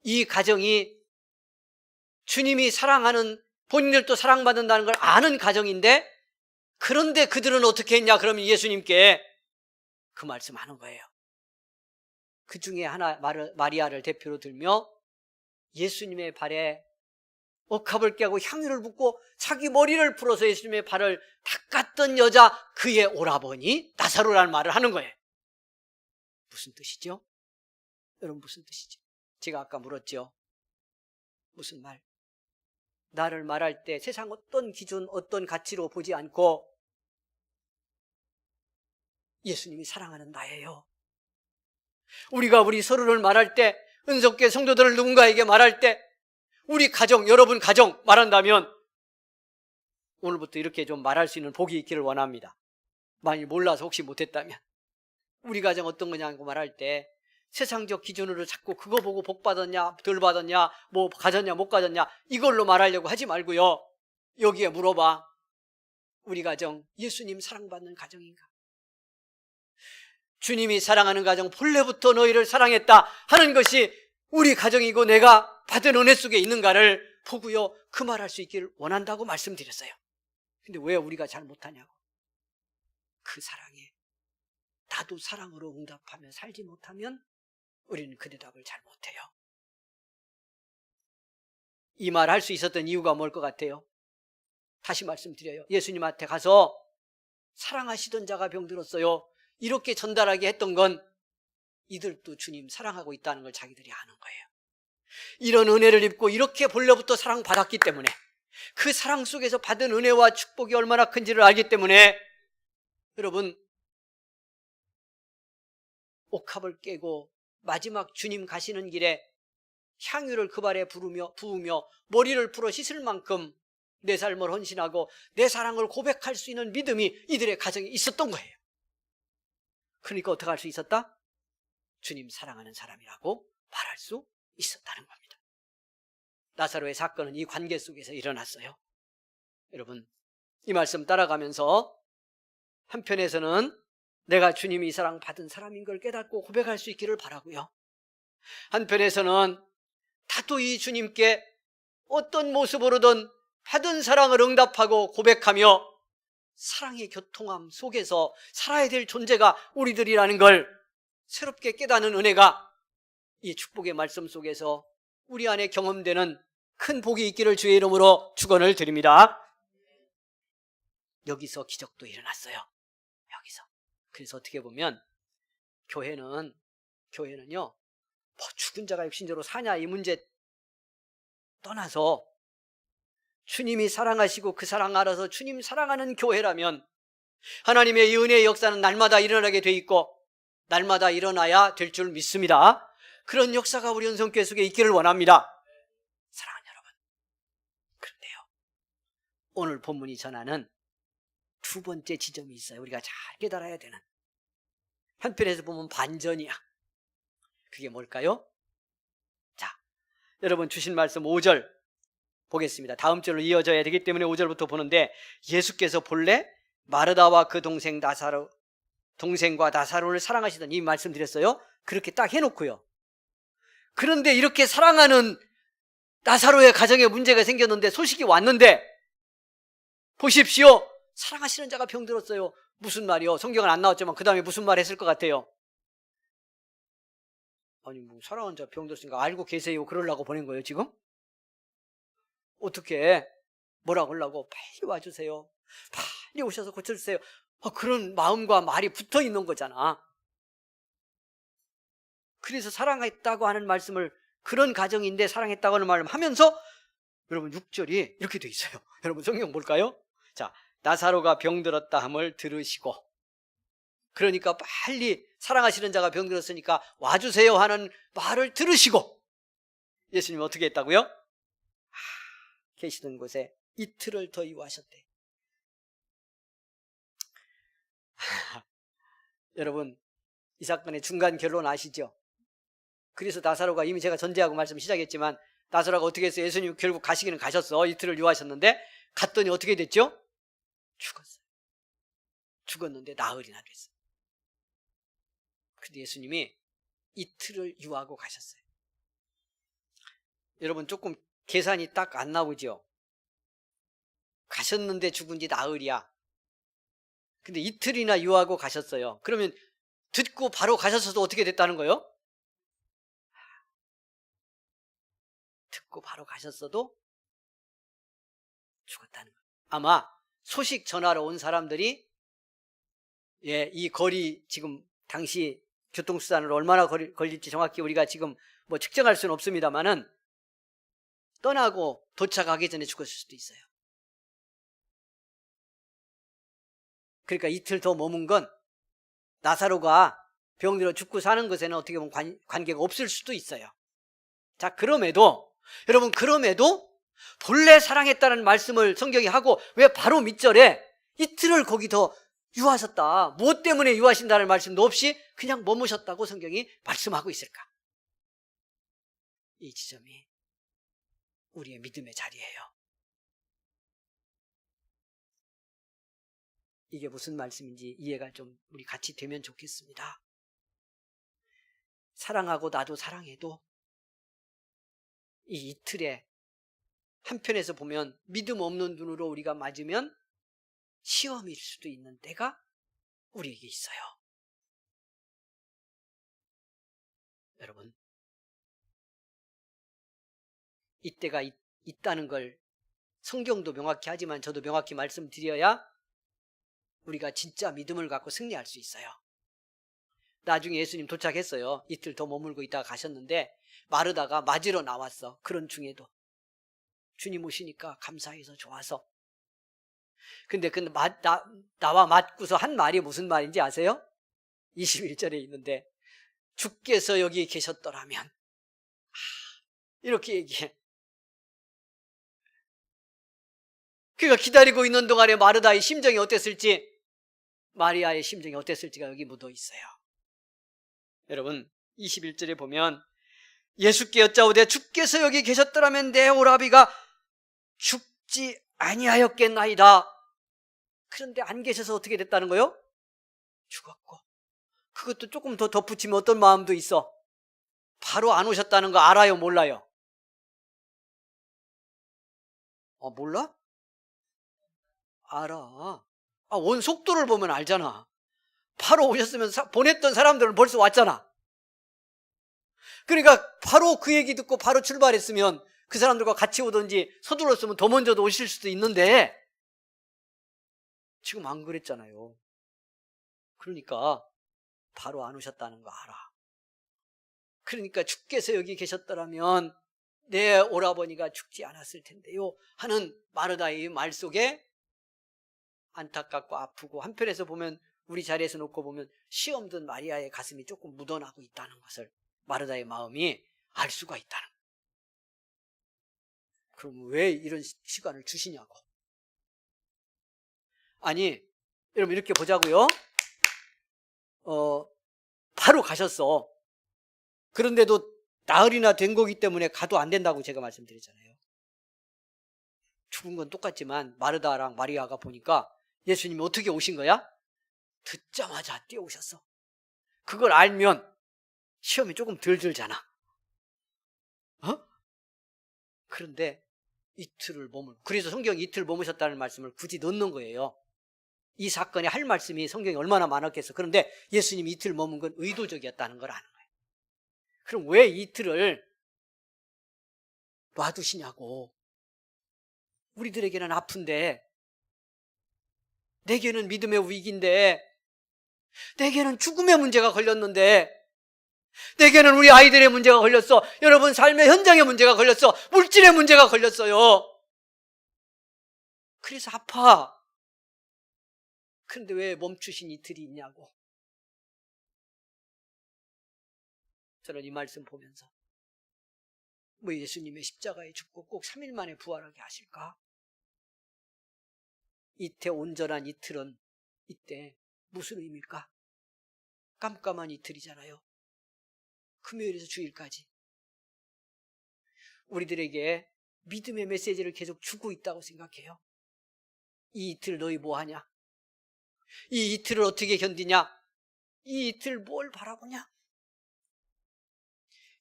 이 가정이 주님이 사랑하는, 본인들도 사랑받는다는 걸 아는 가정인데, 그런데 그들은 어떻게 했냐? 그러면 예수님께 그 말씀하는 거예요. 그 중에 하나 마리아를 대표로 들며 예수님의 발에 억합을 깨고 향유를 붓고 자기 머리를 풀어서 예수님의 발을 닦았던 여자, 그의 오라버니 나사로라는 말을 하는 거예요. 무슨 뜻이죠? 여러분, 무슨 뜻이죠? 제가 아까 물었죠. 무슨 말? 나를 말할 때 세상 어떤 기준, 어떤 가치로 보지 않고 예수님이 사랑하는 나예요. 우리가 우리 서로를 말할 때, 은석교회 성도들을 누군가에게 말할 때, 우리 가정, 여러분 가정 말한다면 오늘부터 이렇게 좀 말할 수 있는 복이 있기를 원합니다. 만일 몰라서 혹시 못했다면, 우리 가정 어떤 거냐고 말할 때 세상적 기준으로 자꾸 그거 보고 복 받았냐 덜 받았냐, 뭐 가졌냐 못 가졌냐 이걸로 말하려고 하지 말고요, 여기에 물어봐. 우리 가정 예수님 사랑받는 가정인가? 주님이 사랑하는 가정, 본래부터 너희를 사랑했다 하는 것이 우리 가정이고 내가 받은 은혜 속에 있는가를 보고요, 그 말할 수 있기를 원한다고 말씀드렸어요. 근데 왜 우리가 잘 못하냐고. 그 사랑에 나도 사랑으로 응답하며 살지 못하면 우리는 그 대답을 잘 못해요. 이 말 할 수 있었던 이유가 뭘 것 같아요? 다시 말씀드려요. 예수님한테 가서 사랑하시던 자가 병들었어요, 이렇게 전달하게 했던 건 이들도 주님 사랑하고 있다는 걸 자기들이 아는 거예요. 이런 은혜를 입고 이렇게 본래부터 사랑받았기 때문에, 그 사랑 속에서 받은 은혜와 축복이 얼마나 큰지를 알기 때문에, 여러분, 옥합을 깨고 마지막 주님 가시는 길에 향유를 그 발에 부으며 머리를 풀어 씻을 만큼 내 삶을 헌신하고 내 사랑을 고백할 수 있는 믿음이 이들의 가정에 있었던 거예요. 그러니까 어떻게 할 수 있었다? 주님 사랑하는 사람이라고 말할 수 있었다는 겁니다. 나사로의 사건은 이 관계 속에서 일어났어요. 여러분, 이 말씀 따라가면서 한편에서는 내가 주님이 이 사랑 받은 사람인 걸 깨닫고 고백할 수 있기를 바라고요, 한편에서는 나도 이 주님께 어떤 모습으로든 받은 사랑을 응답하고 고백하며 사랑의 교통함 속에서 살아야 될 존재가 우리들이라는 걸 새롭게 깨닫는 은혜가 이 축복의 말씀 속에서 우리 안에 경험되는 큰 복이 있기를 주의 이름으로 축원을 드립니다. 여기서 기적도 일어났어요. 여기서. 그래서 어떻게 보면 교회는요, 뭐 죽은 자가 육신대로 사냐 이 문제 떠나서 주님이 사랑하시고 그 사랑 알아서 주님 사랑하는 교회라면 하나님의 이 은혜의 역사는 날마다 일어나게 돼 있고 날마다 일어나야 될 줄 믿습니다. 그런 역사가 우리 은성교회 속에 있기를 원합니다. 사랑하는 여러분, 그런데요, 오늘 본문이 전하는 두 번째 지점이 있어요. 우리가 잘 깨달아야 되는. 한편에서 보면 반전이야. 그게 뭘까요? 자, 여러분 주신 말씀 5절 보겠습니다. 다음 절로 이어져야 되기 때문에 5절부터 보는데, 예수께서 본래 마르다와 그 동생과 나사로를 사랑하시던 이 말씀 드렸어요. 그렇게 딱 해놓고요. 그런데 이렇게 사랑하는 나사로의 가정에 문제가 생겼는데 소식이 왔는데 보십시오. 사랑하시는 자가 병들었어요. 무슨 말이요? 성경은 안 나왔지만 그 다음에 무슨 말 했을 것 같아요? 아니 뭐 사랑하는 자 병들었으니까 알고 계세요 그러려고 보낸 거예요 지금? 어떻게 뭐라고 하려고? 빨리 와주세요. 빨리 오셔서 고쳐주세요. 그런 마음과 말이 붙어 있는 거잖아. 그래서 사랑했다고 하는 말씀을, 그런 가정인데 사랑했다고 하는 말을 하면서 여러분 6절이 이렇게 돼 있어요. 여러분 성경 볼까요? 자, 나사로가 병들었다 함을 들으시고, 그러니까 빨리 사랑하시는 자가 병들었으니까 와주세요 하는 말을 들으시고 예수님이 어떻게 했다고요? 계시던 곳에 이틀을 더 유하셨대. 여러분 이 사건의 중간 결론 아시죠? 그래서 나사로가, 이미 제가 전제하고 말씀 시작했지만 나사로가 어떻게 해서 예수님 결국 가시기는 가셨어. 이틀을 유하셨는데 갔더니 어떻게 됐죠? 죽었어요. 죽었는데 나흘이나 됐어요. 근데 예수님이 이틀을 유하고 가셨어요. 여러분 조금 계산이 딱 안 나오죠? 가셨는데 죽은 지 나흘이야. 근데 이틀이나 유하고 가셨어요. 그러면 듣고 바로 가셨어도 어떻게 됐다는 거예요? 듣고 바로 가셨어도 죽었다는 거예요. 아마 소식 전하러 온 사람들이 이 거리, 지금 당시 교통수단으로 얼마나 걸릴지 정확히 우리가 지금 뭐 측정할 수는 없습니다만은 떠나고 도착하기 전에 죽었을 수도 있어요. 그러니까 이틀 더 머문 건 나사로가 병들어 죽고 사는 것에는 어떻게 보면 관계가 없을 수도 있어요. 자, 그럼에도 여러분, 그럼에도 본래 사랑했다는 말씀을 성경이 하고 왜 바로 밑절에 이틀을 거기 더 유하셨다, 무엇 때문에 유하신다는 말씀도 없이 그냥 머무셨다고 성경이 말씀하고 있을까? 이 지점이 우리의 믿음의 자리예요. 이게 무슨 말씀인지 이해가 좀 우리 같이 되면 좋겠습니다. 사랑하고 나도 사랑해도 이 이틀에 한편에서 보면 믿음 없는 눈으로 우리가 맞으면 시험일 수도 있는 때가 우리에게 있어요. 여러분, 이때가 있다는 걸 성경도 명확히 하지만 저도 명확히 말씀드려야 우리가 진짜 믿음을 갖고 승리할 수 있어요. 나중에 예수님 도착했어요. 이틀 더 머물고 있다가 가셨는데 마르다가 맞으러 나왔어. 그런 중에도 주님 오시니까 감사해서 좋아서. 근데 나와 맞고서 한 말이 무슨 말인지 아세요? 21절에 있는데 주께서 여기 계셨더라면, 이렇게 얘기해. 그가 기다리고 있는 동안에 마르다의 심정이 어땠을지, 마리아의 심정이 어땠을지가 여기 묻어 있어요. 여러분 21절에 보면 예수께 여짜오되 주께서 여기 계셨더라면 내 오라비가 죽지 아니하였겠나이다. 그런데 안 계셔서 어떻게 됐다는 거예요? 죽었고. 그것도 조금 더 덧붙이면 어떤 마음도 있어? 바로 안 오셨다는 거 알아요, 몰라요? 몰라? 알아. 온 속도를 보면 알잖아. 바로 오셨으면 보냈던 사람들은 벌써 왔잖아. 그러니까 바로 그 얘기 듣고 바로 출발했으면 그 사람들과 같이 오든지 서둘렀으면 더 먼저도 오실 수도 있는데 지금 안 그랬잖아요. 그러니까 바로 안 오셨다는 거 알아. 그러니까 주께서 여기 계셨더라면 내 오라버니가 죽지 않았을 텐데요 하는 마르다의 말 속에 안타깝고 아프고, 한편에서 보면 우리 자리에서 놓고 보면 시험 든 마리아의 가슴이 조금 묻어나고 있다는 것을 마르다의 마음이 알 수가 있다는 거예요. 그럼 왜 이런 시간을 주시냐고. 아니 여러분 이렇게 보자고요. 바로 가셨어. 그런데도 나흘이나 된 거기 때문에 가도 안 된다고 제가 말씀드렸잖아요. 죽은 건 똑같지만 마르다랑 마리아가 보니까 예수님이 어떻게 오신 거야? 듣자마자 뛰어오셨어. 그걸 알면 시험이 조금 덜 들잖아. 그런데 이틀을 그래서 성경이 이틀 머무셨다는 말씀을 굳이 넣는 거예요. 이 사건에 할 말씀이 성경에 얼마나 많았겠어. 그런데 예수님이 이틀 머문 건 의도적이었다는 걸 아는 거예요. 그럼 왜 이틀을 놔두시냐고. 우리들에게는 아픈데, 내게는 믿음의 위기인데, 내게는 죽음의 문제가 걸렸는데, 내게는 우리 아이들의 문제가 걸렸어. 여러분 삶의 현장의 문제가 걸렸어. 물질의 문제가 걸렸어요. 그래서 아파. 그런데 왜 멈추신 이틀이 있냐고. 저는 이 말씀 보면서 예수님의 십자가에 죽고 꼭 3일 만에 부활하게 하실까? 이때 온전한 이틀은 이때 무슨 의미일까? 깜깜한 이틀이잖아요. 금요일에서 주일까지 우리들에게 믿음의 메시지를 계속 주고 있다고 생각해요. 이 이틀 너희 뭐하냐? 이 이틀을 어떻게 견디냐? 이 이틀 뭘 바라보냐?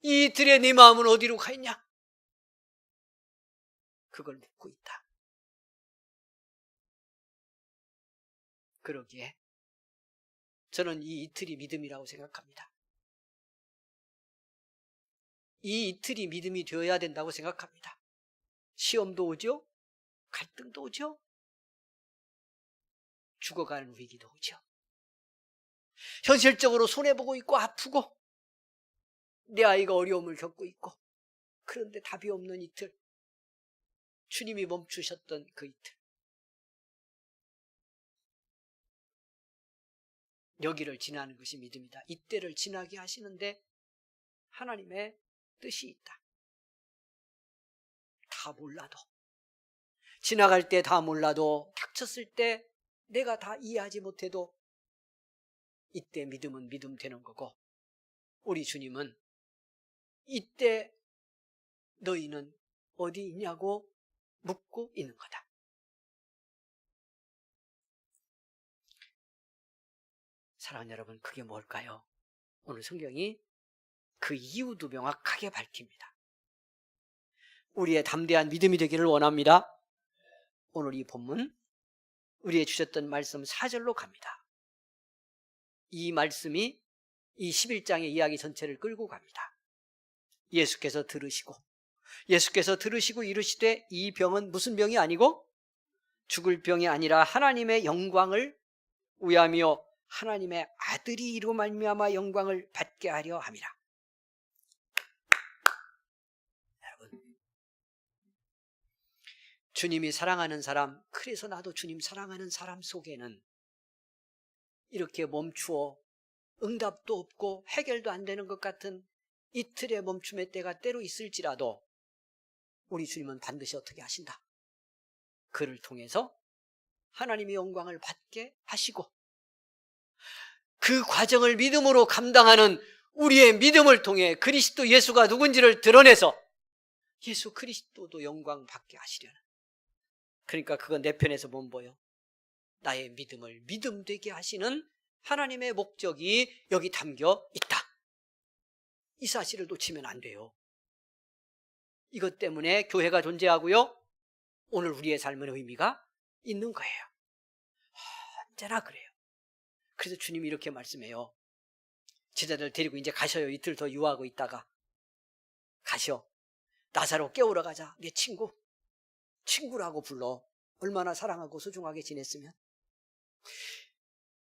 이 이틀에 네 마음은 어디로 가 있냐? 그걸 묻고 있다. 그러기에 저는 이 이틀이 믿음이라고 생각합니다. 이 이틀이 믿음이 되어야 된다고 생각합니다. 시험도 오죠? 갈등도 오죠? 죽어가는 위기도 오죠. 현실적으로 손해보고 있고 아프고 내 아이가 어려움을 겪고 있고, 그런데 답이 없는 이틀, 주님이 멈추셨던 그 이틀, 여기를 지나는 것이 믿음이다. 이때를 지나게 하시는데 하나님의 뜻이 있다. 다 몰라도, 지나갈 때 다 몰라도, 닥쳤을 때 내가 다 이해하지 못해도 이때 믿음은 믿음 되는 거고, 우리 주님은 이때 너희는 어디 있냐고 묻고 있는 거다. 사랑하는 여러분, 그게 뭘까요? 오늘 성경이 그 이유도 명확하게 밝힙니다. 우리의 담대한 믿음이 되기를 원합니다. 오늘 이 본문 우리의 주셨던 말씀 4절로 갑니다. 이 말씀이 이 11장의 이야기 전체를 끌고 갑니다. 예수께서 들으시고 이르시되 이 병은 무슨 병이 아니고 죽을 병이 아니라 하나님의 영광을 위하며 하나님의 아들이 이로 말미암아 영광을 받게 하려 함이라. 여러분, 주님이 사랑하는 사람, 그래서 나도 주님 사랑하는 사람 속에는 이렇게 멈추어 응답도 없고 해결도 안 되는 것 같은 이틀의 멈춤의 때가 때로 있을지라도 우리 주님은 반드시 어떻게 하신다. 그를 통해서 하나님의 영광을 받게 하시고, 그 과정을 믿음으로 감당하는 우리의 믿음을 통해 그리스도 예수가 누군지를 드러내서 예수 그리스도도 영광 받게 하시려는, 그러니까 그건 내 편에서 못 보여. 나의 믿음을 믿음 되게 하시는 하나님의 목적이 여기 담겨 있다. 이 사실을 놓치면 안 돼요. 이것 때문에 교회가 존재하고요, 오늘 우리의 삶은 의미가 있는 거예요. 언제나 그래요. 그래서 주님이 이렇게 말씀해요. 제자들 데리고 이제 가셔요. 이틀 더 유하고 있다가 가셔. 나사로 깨우러 가자. 네 친구라고 불러. 얼마나 사랑하고 소중하게 지냈으면.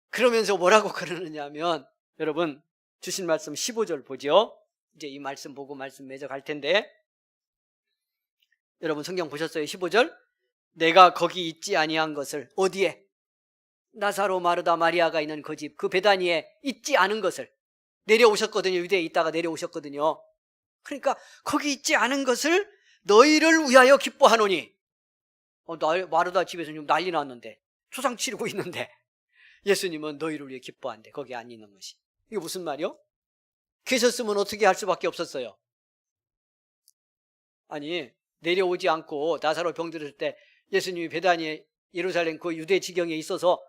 그러면서 뭐라고 그러느냐 하면, 여러분 주신 말씀 15절 보죠. 이제 이 말씀 보고 말씀 맺어 갈 텐데, 여러분 성경 보셨어요? 15절. 내가 거기 있지 아니한 것을, 어디에? 나사로, 마르다, 마리아가 있는 그 집, 그 베다니에 있지 않은 것을, 내려오셨거든요. 유대에 있다가 내려오셨거든요. 그러니까 거기 있지 않은 것을 너희를 위하여 기뻐하노니. 마르다 집에서 좀 난리 났는데, 초상 치르고 있는데 예수님은 너희를 위해 기뻐한대. 거기 안 있는 것이. 이게 무슨 말이요? 계셨으면 어떻게 할 수밖에 없었어요? 아니, 내려오지 않고 나사로 병들었을 때 예수님이 베다니에, 예루살렘 그 유대 지경에 있어서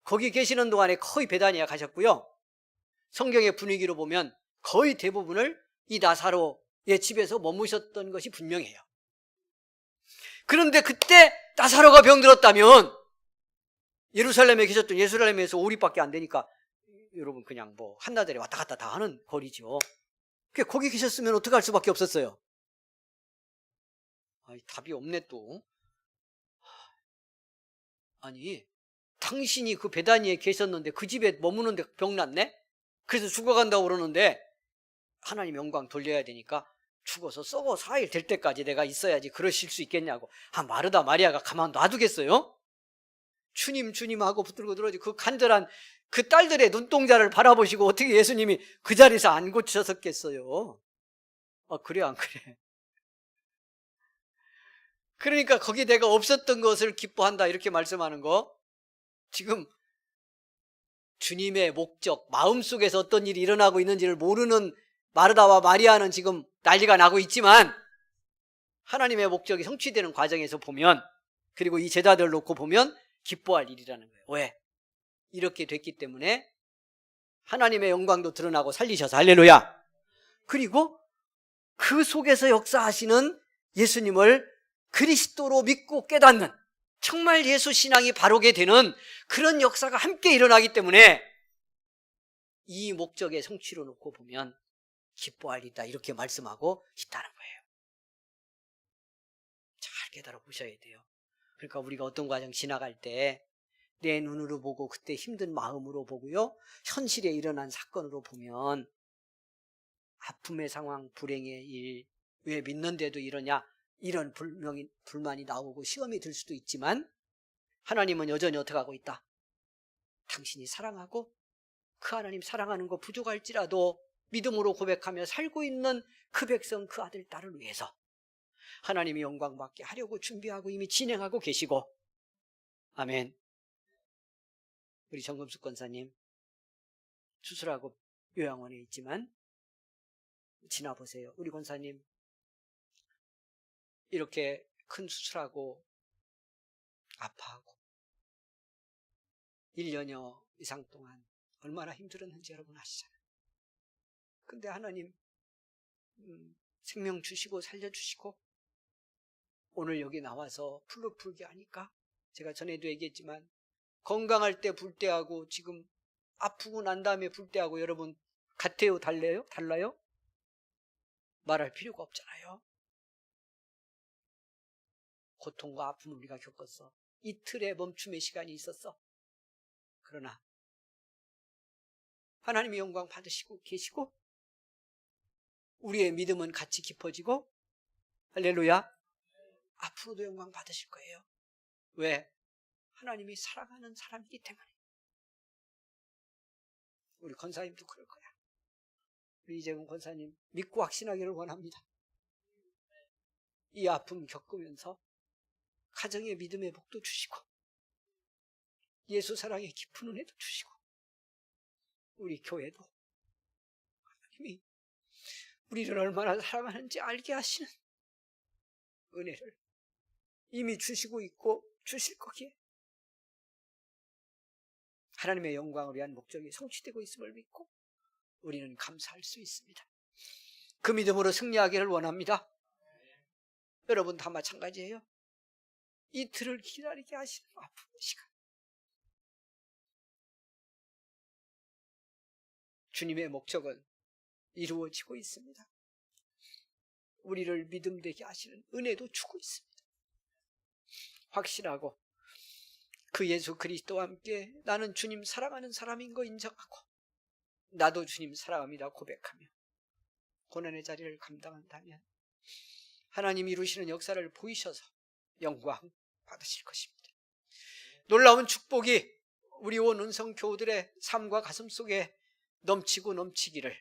거기 계시는 동안에 거의 베다니에 가셨고요. 성경의 분위기로 보면 거의 대부분을 이 나사로의 집에서 머무셨던 것이 분명해요. 그런데 그때 나사로가 병들었다면, 예루살렘에 계셨던, 예루살렘에서 5리밖에 안 되니까 여러분 그냥 뭐 한나절에 왔다 갔다 다 하는 거리죠. 거기 계셨으면 어떻게 할 수밖에 없었어요? 답이 없네 또. 아니, 당신이 그 베다니에 계셨는데 그 집에 머무는데 병났네? 그래서 죽어간다고 그러는데 하나님 영광 돌려야 되니까 죽어서 썩어 4일 될 때까지 내가 있어야지 그러실 수 있겠냐고. 마르다 마리아가 가만 놔두겠어요? 주님 하고 붙들고 들어오지. 그 간절한 그 딸들의 눈동자를 바라보시고 어떻게 예수님이 그 자리에서 안 고치셨겠어요? 그래 안 그래? 그러니까 거기 내가 없었던 것을 기뻐한다 이렇게 말씀하는 거, 지금 주님의 목적, 마음속에서 어떤 일이 일어나고 있는지를 모르는 마르다와 마리아는 지금 난리가 나고 있지만, 하나님의 목적이 성취되는 과정에서 보면, 그리고 이 제자들 놓고 보면 기뻐할 일이라는 거예요. 왜? 이렇게 됐기 때문에 하나님의 영광도 드러나고 살리셔서, 할렐루야. 그리고 그 속에서 역사하시는 예수님을 그리스도로 믿고 깨닫는, 정말 예수 신앙이 바르게 되는 그런 역사가 함께 일어나기 때문에 이 목적의 성취로 놓고 보면 기뻐할 일이다 이렇게 말씀하고 있다는 거예요. 잘 깨달아 보셔야 돼요. 그러니까 우리가 어떤 과정 지나갈 때 내 눈으로 보고 그때 힘든 마음으로 보고요, 현실에 일어난 사건으로 보면 아픔의 상황, 불행의 일, 왜 믿는데도 이러냐, 이런 불만이 나오고 시험이 들 수도 있지만, 하나님은 여전히 어떻게 하고 있다? 당신이 사랑하고 그 하나님 사랑하는 거 부족할지라도 믿음으로 고백하며 살고 있는 그 백성, 그 아들, 딸을 위해서 하나님이 영광받게 하려고 준비하고 이미 진행하고 계시고. 아멘. 우리 정금숙 권사님 수술하고 요양원에 있지만 지나보세요. 우리 권사님 이렇게 큰 수술하고 아파하고 1년여 이상 동안 얼마나 힘들었는지 여러분 아시잖아요. 근데 하나님 생명 주시고 살려주시고 오늘 여기 나와서 풀로 풀게 하니까, 제가 전에도 얘기했지만 건강할 때 불 때하고 지금 아프고 난 다음에 불 때하고 여러분 같아요? 달라요? 말할 필요가 없잖아요. 고통과 아픔을 우리가 겪었어. 이틀의 멈춤의 시간이 있었어. 그러나 하나님의 영광 받으시고 계시고 우리의 믿음은 같이 깊어지고, 할렐루야, 앞으로도 영광 받으실 거예요. 왜? 하나님이 사랑하는 사람이기 때문에. 우리 권사님도 그럴 거야. 우리 이재훈 권사님 믿고 확신하기를 원합니다. 이 아픔 겪으면서 가정의 믿음의 복도 주시고 예수 사랑의 깊은 은혜도 주시고, 우리 교회도 하나님이 우리를 얼마나 사랑하는지 알게 하시는 은혜를 이미 주시고 있고 주실 거기에 하나님의 영광을 위한 목적이 성취되고 있음을 믿고 우리는 감사할 수 있습니다. 그 믿음으로 승리하기를 원합니다. 여러분 다 마찬가지예요. 이틀을 기다리게 하시는 아픔의 시간, 주님의 목적은 이루어지고 있습니다. 우리를 믿음되게 하시는 은혜도 주고 있습니다. 확신하고 그 예수 그리스도와 함께 나는 주님 사랑하는 사람인 거 인정하고 나도 주님 사랑합니다 고백하며 고난의 자리를 감당한다면 하나님 이루시는 역사를 보이셔서 영광 받으실 것입니다. 놀라운 축복이 우리 온 은성 교우들의 삶과 가슴 속에 넘치고 넘치기를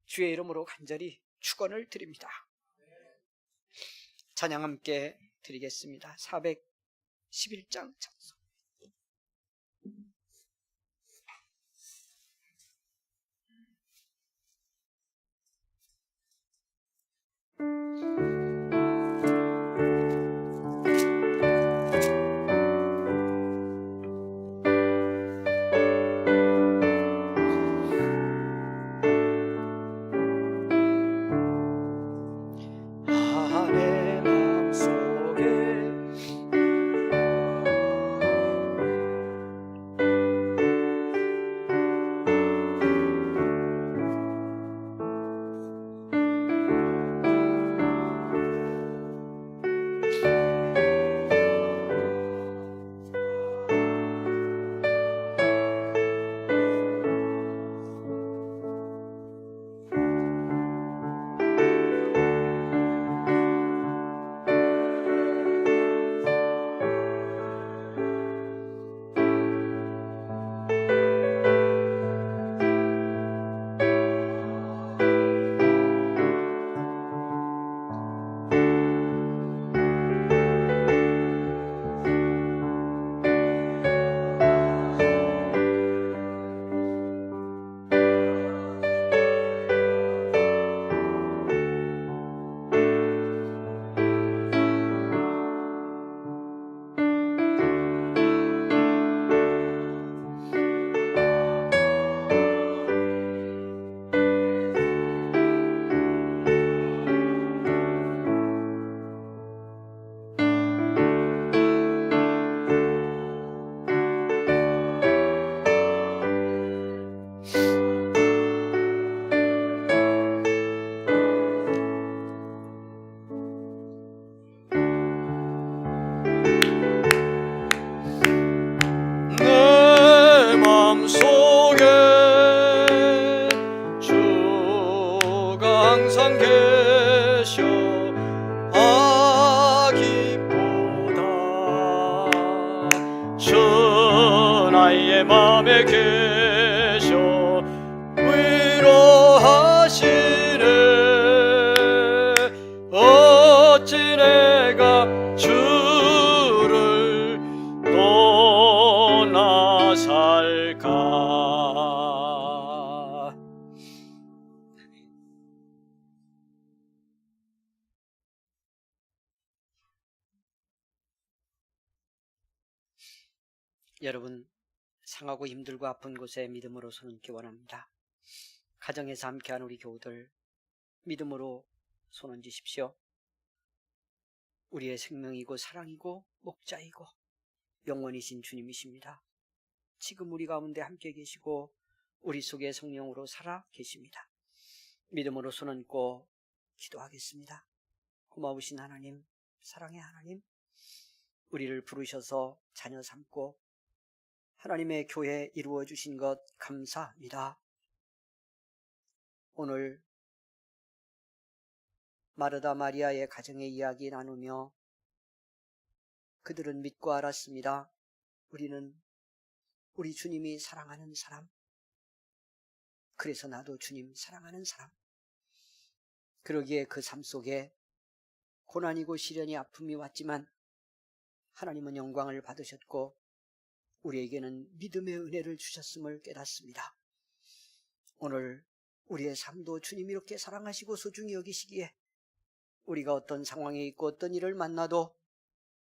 주의 이름으로 간절히 축원을 드립니다. 찬양 함께 드리겠습니다. 411장 찬송. 내 마음속에 내 맘속에 주가 항상 계셔 아기보다 주 나의 맘에 계셔 위로하시네 어찌 내가 주를 떠나 살까. 여러분, 상하고 힘들고 아픈 곳에 믿음으로 손 얹기 원합니다. 가정에서 함께한 우리 교우들 믿음으로 손 얹으십시오. 우리의 생명이고 사랑이고 목자이고 영원이신 주님이십니다. 지금 우리 가운데 함께 계시고 우리 속에 성령으로 살아 계십니다. 믿음으로 손 얹고 기도하겠습니다. 고마우신 하나님, 사랑의 하나님, 우리를 부르셔서 자녀 삼고 하나님의 교회 이루어 주신 것 감사합니다. 오늘 마르다 마리아의 가정의 이야기 나누며 그들은 믿고 알았습니다. 우리는 우리 주님이 사랑하는 사람, 그래서 나도 주님 사랑하는 사람. 그러기에 그 삶 속에 고난이고 시련이 아픔이 왔지만 하나님은 영광을 받으셨고 우리에게는 믿음의 은혜를 주셨음을 깨닫습니다. 오늘 우리의 삶도 주님이 이렇게 사랑하시고 소중히 여기시기에 우리가 어떤 상황에 있고 어떤 일을 만나도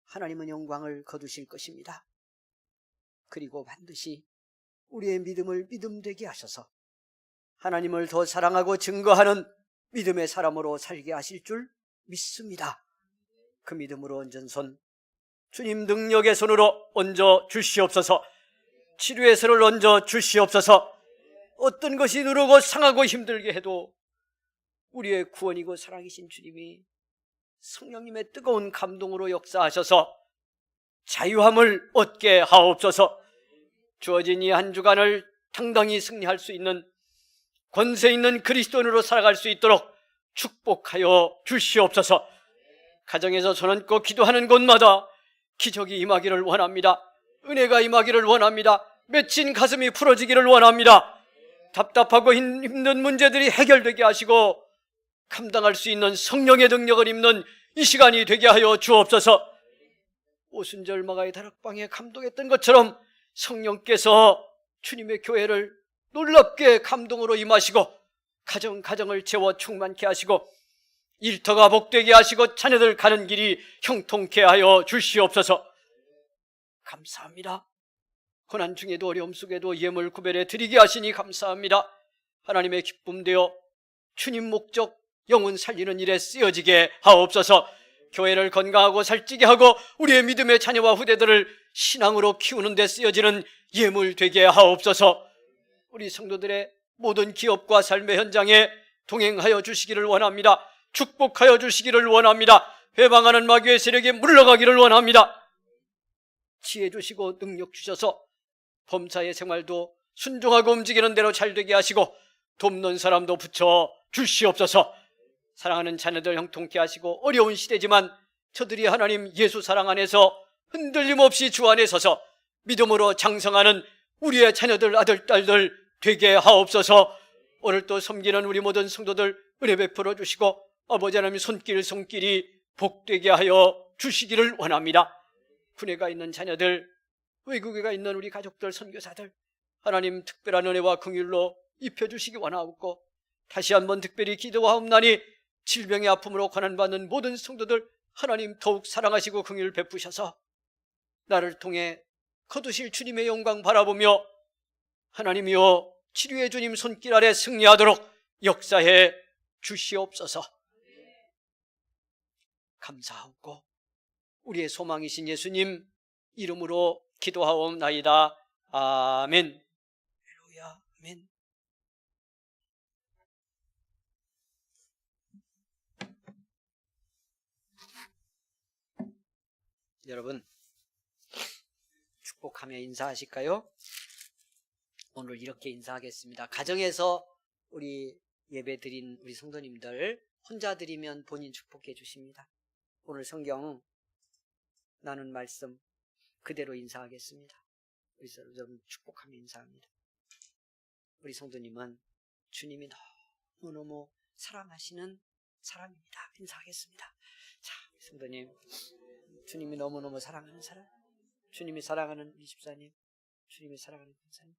하나님은 영광을 거두실 것입니다. 그리고 반드시 우리의 믿음을 믿음되게 하셔서 하나님을 더 사랑하고 증거하는 믿음의 사람으로 살게 하실 줄 믿습니다. 그 믿음으로 얹은 손 주님 능력의 손으로 얹어 주시옵소서. 치료의 손을 얹어 주시옵소서. 어떤 것이 누르고 상하고 힘들게 해도 우리의 구원이고 사랑이신 주님이 성령님의 뜨거운 감동으로 역사하셔서 자유함을 얻게 하옵소서. 주어진 이 한 주간을 당당히 승리할 수 있는 권세 있는 그리스도인으로 살아갈 수 있도록 축복하여 주시옵소서. 가정에서 손 얹고 기도하는 곳마다 기적이 임하기를 원합니다. 은혜가 임하기를 원합니다. 맺힌 가슴이 풀어지기를 원합니다. 답답하고 힘든 문제들이 해결되게 하시고 감당할 수 있는 성령의 능력을 입는 이 시간이 되게 하여 주옵소서. 오순절 마가의 다락방에 감동했던 것처럼 성령께서 주님의 교회를 놀랍게 감동으로 임하시고 가정을 채워 충만케 하시고 일터가 복되게 하시고 자녀들 가는 길이 형통케 하여 주시옵소서. 감사합니다. 고난 중에도 어려움 속에도 예물 구별해 드리게 하시니 감사합니다. 하나님의 기쁨 되어 주님 목적 영혼 살리는 일에 쓰여지게 하옵소서. 교회를 건강하고 살찌게 하고 우리의 믿음의 자녀와 후대들을 신앙으로 키우는 데 쓰여지는 예물 되게 하옵소서. 우리 성도들의 모든 기업과 삶의 현장에 동행하여 주시기를 원합니다. 축복하여 주시기를 원합니다. 회방하는 마귀의 세력에 물러가기를 원합니다. 지혜 주시고 능력 주셔서 범사의 생활도 순종하고 움직이는 대로 잘 되게 하시고 돕는 사람도 붙여 주시옵소서. 사랑하는 자녀들 형통케 하시고 어려운 시대지만 저들이 하나님 예수 사랑 안에서 흔들림 없이 주 안에 서서 믿음으로 장성하는 우리의 자녀들 아들 딸들 되게 하옵소서. 오늘 또 섬기는 우리 모든 성도들 은혜 베풀어 주시고 아버지 하나님 손길이 복되게 하여 주시기를 원합니다. 군에가 있는 자녀들, 외국에 가 있는 우리 가족들, 선교사들 하나님 특별한 은혜와 긍휼로 입혀주시기 원하옵고 다시 한번 특별히 기도하옵나니 질병의 아픔으로 고난받는 모든 성도들 하나님 더욱 사랑하시고 긍휼 베푸셔서 나를 통해 거두실 주님의 영광 바라보며 하나님이여 치료의 주님 손길 아래 승리하도록 역사해 주시옵소서. 감사하고 우리의 소망이신 예수님 이름으로 기도하옵나이다. 아멘. 할렐루야. 아멘. 여러분 축복하며 인사하실까요? 오늘 이렇게 인사하겠습니다. 가정에서 우리 예배 드린 우리 성도님들 혼자 드리면 본인 축복해 주십니다. 오늘 성경 나눈 말씀 그대로 인사하겠습니다. 우리 여러분 축복하며 인사합니다. 우리 성도님은 주님이 너무너무 사랑하시는 사람입니다. 인사하겠습니다. 자, 우리 성도님 주님이 너무너무 사랑하는 사람, 주님이 사랑하는 우리 집사님, 주님이 사랑하는 권사님.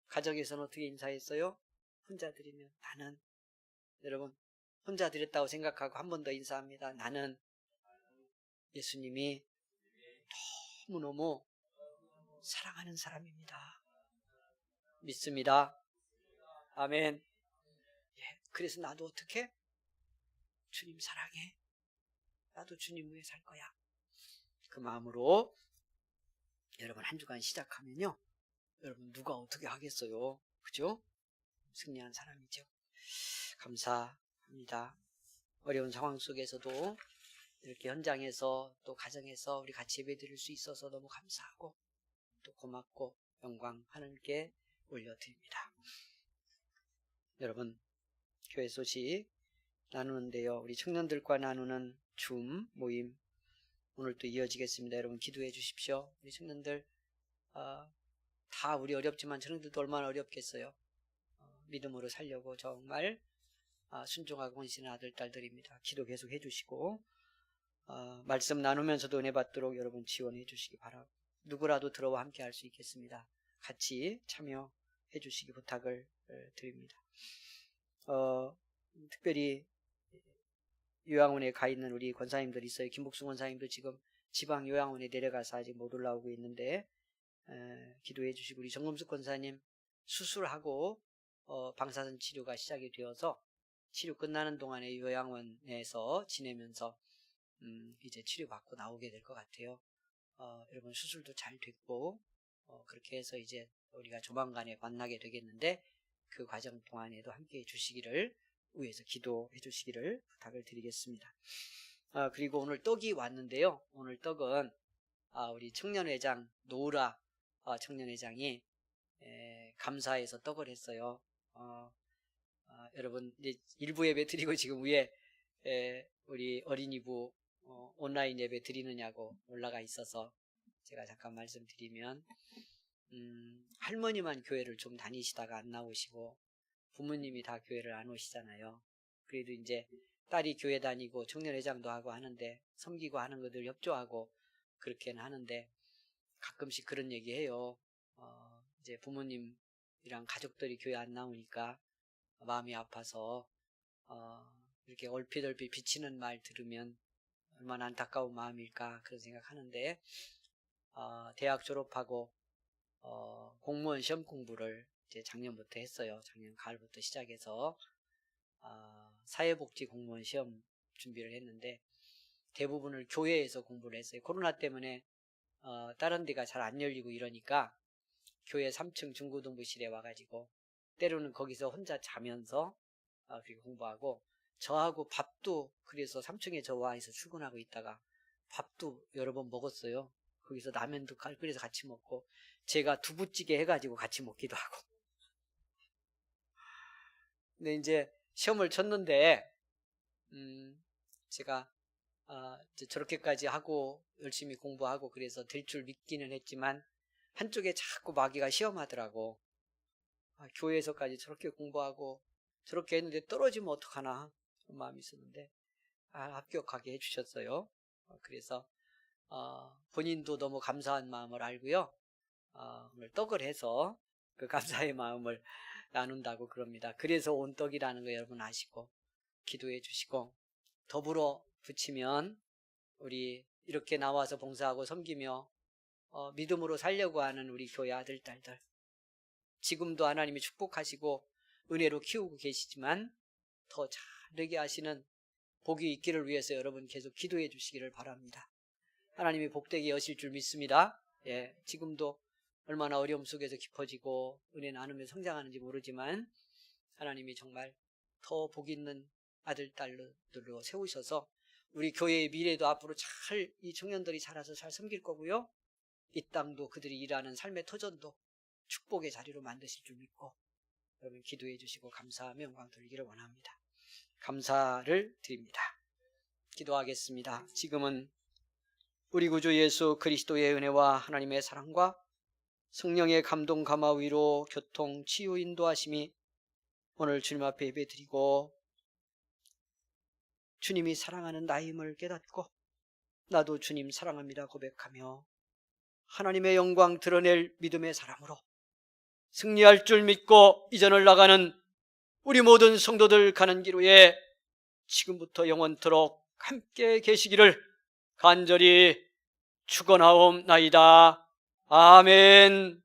가정에서는 어떻게 인사했어요? 혼자 드리면 나는, 여러분 혼자 드렸다고 생각하고 한 번 더 인사합니다. 나는 예수님이 너무너무 사랑하는 사람입니다. 믿습니다. 아멘. 예, 그래서 나도 어떻게? 주님 사랑해. 나도 주님 위해 살 거야. 그 마음으로 여러분 한 주간 시작하면요, 여러분 누가 어떻게 하겠어요? 그죠? 승리한 사람이죠. 감사합니다. 어려운 상황 속에서도 이렇게 현장에서 또 가정에서 우리 같이 예배 드릴 수 있어서 너무 감사하고 또 고맙고 영광 하나님께 올려드립니다. 여러분 교회 소식 나누는데요, 우리 청년들과 나누는 줌 모임 오늘 또 이어지겠습니다. 여러분 기도해 주십시오. 우리 청년들 다 우리 어렵지만 청년들도 얼마나 어렵겠어요. 믿음으로 살려고 정말 순종하고 헌신한 아들 딸들입니다. 기도 계속 해주시고 말씀 나누면서도 은혜 받도록 여러분 지원해 주시기 바라고, 누구라도 들어와 함께 할 수 있겠습니다. 같이 참여해 주시기 부탁을 드립니다. 특별히 요양원에 가 있는 우리 권사님들 있어요. 김복순 권사님도 지금 지방 요양원에 내려가서 아직 못 올라오고 있는데 기도해 주시고, 우리 정금숙 권사님 수술하고 방사선 치료가 시작이 되어서 치료 끝나는 동안에 요양원에서 지내면서 이제 치료받고 나오게 될 것 같아요. 여러분 수술도 잘 됐고 그렇게 해서 이제 우리가 조만간에 만나게 되겠는데 그 과정 동안에도 함께해 주시기를 위해서 기도해 주시기를 부탁을 드리겠습니다. 그리고 오늘 떡이 왔는데요. 오늘 떡은 우리 청년회장 노우라 청년회장이 감사해서 떡을 했어요. 여러분 이제 일부 예배 드리고 지금 위에 우리 어린이부 온라인 예배 드리느냐고 올라가 있어서 제가 잠깐 말씀드리면 할머니만 교회를 좀 다니시다가 안 나오시고 부모님이 다 교회를 안 오시잖아요. 그래도 이제 딸이 교회 다니고 청년회장도 하고 하는데 섬기고 하는 것들 협조하고 그렇게는 하는데 가끔씩 그런 얘기해요. 이제 부모님이랑 가족들이 교회 안 나오니까 마음이 아파서 이렇게 얼핏얼핏 비치는 말 들으면 얼마나 안타까운 마음일까 그런 생각하는데 대학 졸업하고 공무원 시험 공부를 이제 작년부터 했어요. 작년 가을부터 시작해서 사회복지 공무원 시험 준비를 했는데 대부분을 교회에서 공부를 했어요. 코로나 때문에 다른 데가 잘 안 열리고 이러니까 교회 3층 중고등부실에 와가지고 때로는 거기서 혼자 자면서 그렇게 공부하고 저하고 밥도 그래서 3층에 저 와서 출근하고 있다가 밥도 여러 번 먹었어요. 거기서 라면도 끓여서 같이 먹고 제가 두부찌개 해가지고 같이 먹기도 하고. 근데 이제 시험을 쳤는데 제가 이제 저렇게까지 하고 열심히 공부하고 그래서 될 줄 믿기는 했지만 한쪽에 자꾸 마귀가 시험하더라고. 교회에서까지 저렇게 공부하고 저렇게 했는데 떨어지면 어떡하나 그런 마음이 있었는데 합격하게 해주셨어요. 그래서 본인도 너무 감사한 마음을 알고요. 오늘 떡을 해서 그 감사의 마음을 나눈다고 그럽니다. 그래서 온 떡이라는 거 여러분 아시고 기도해 주시고 더불어 붙이면 우리 이렇게 나와서 봉사하고 섬기며 믿음으로 살려고 하는 우리 교회 아들 딸들 지금도 하나님이 축복하시고 은혜로 키우고 계시지만 더 잘되게 하시는 복이 있기를 위해서 여러분 계속 기도해 주시기를 바랍니다. 하나님이 복되게 여실 줄 믿습니다. 지금도 얼마나 어려움 속에서 깊어지고 은혜 나누며 성장하는지 모르지만 하나님이 정말 더 복 있는 아들 딸들로 세우셔서 우리 교회의 미래도 앞으로 잘 이 청년들이 자라서 잘 섬길 거고요. 이 땅도 그들이 일하는 삶의 터전도 축복의 자리로 만드실 줄 믿고 여러분 기도해 주시고 감사하며 영광 돌리기를 원합니다. 감사를 드립니다. 기도하겠습니다. 지금은 우리 구주 예수 그리스도의 은혜와 하나님의 사랑과 성령의 감동 감화 위로 교통 치유 인도하심이 오늘 주님 앞에 예배드리고 주님이 사랑하는 나임을 깨닫고 나도 주님 사랑합니다 고백하며 하나님의 영광 드러낼 믿음의 사람으로 승리할 줄 믿고 이전을 나가는 우리 모든 성도들 가는 길 위에 지금부터 영원토록 함께 계시기를 간절히 축원하옵나이다. 아멘.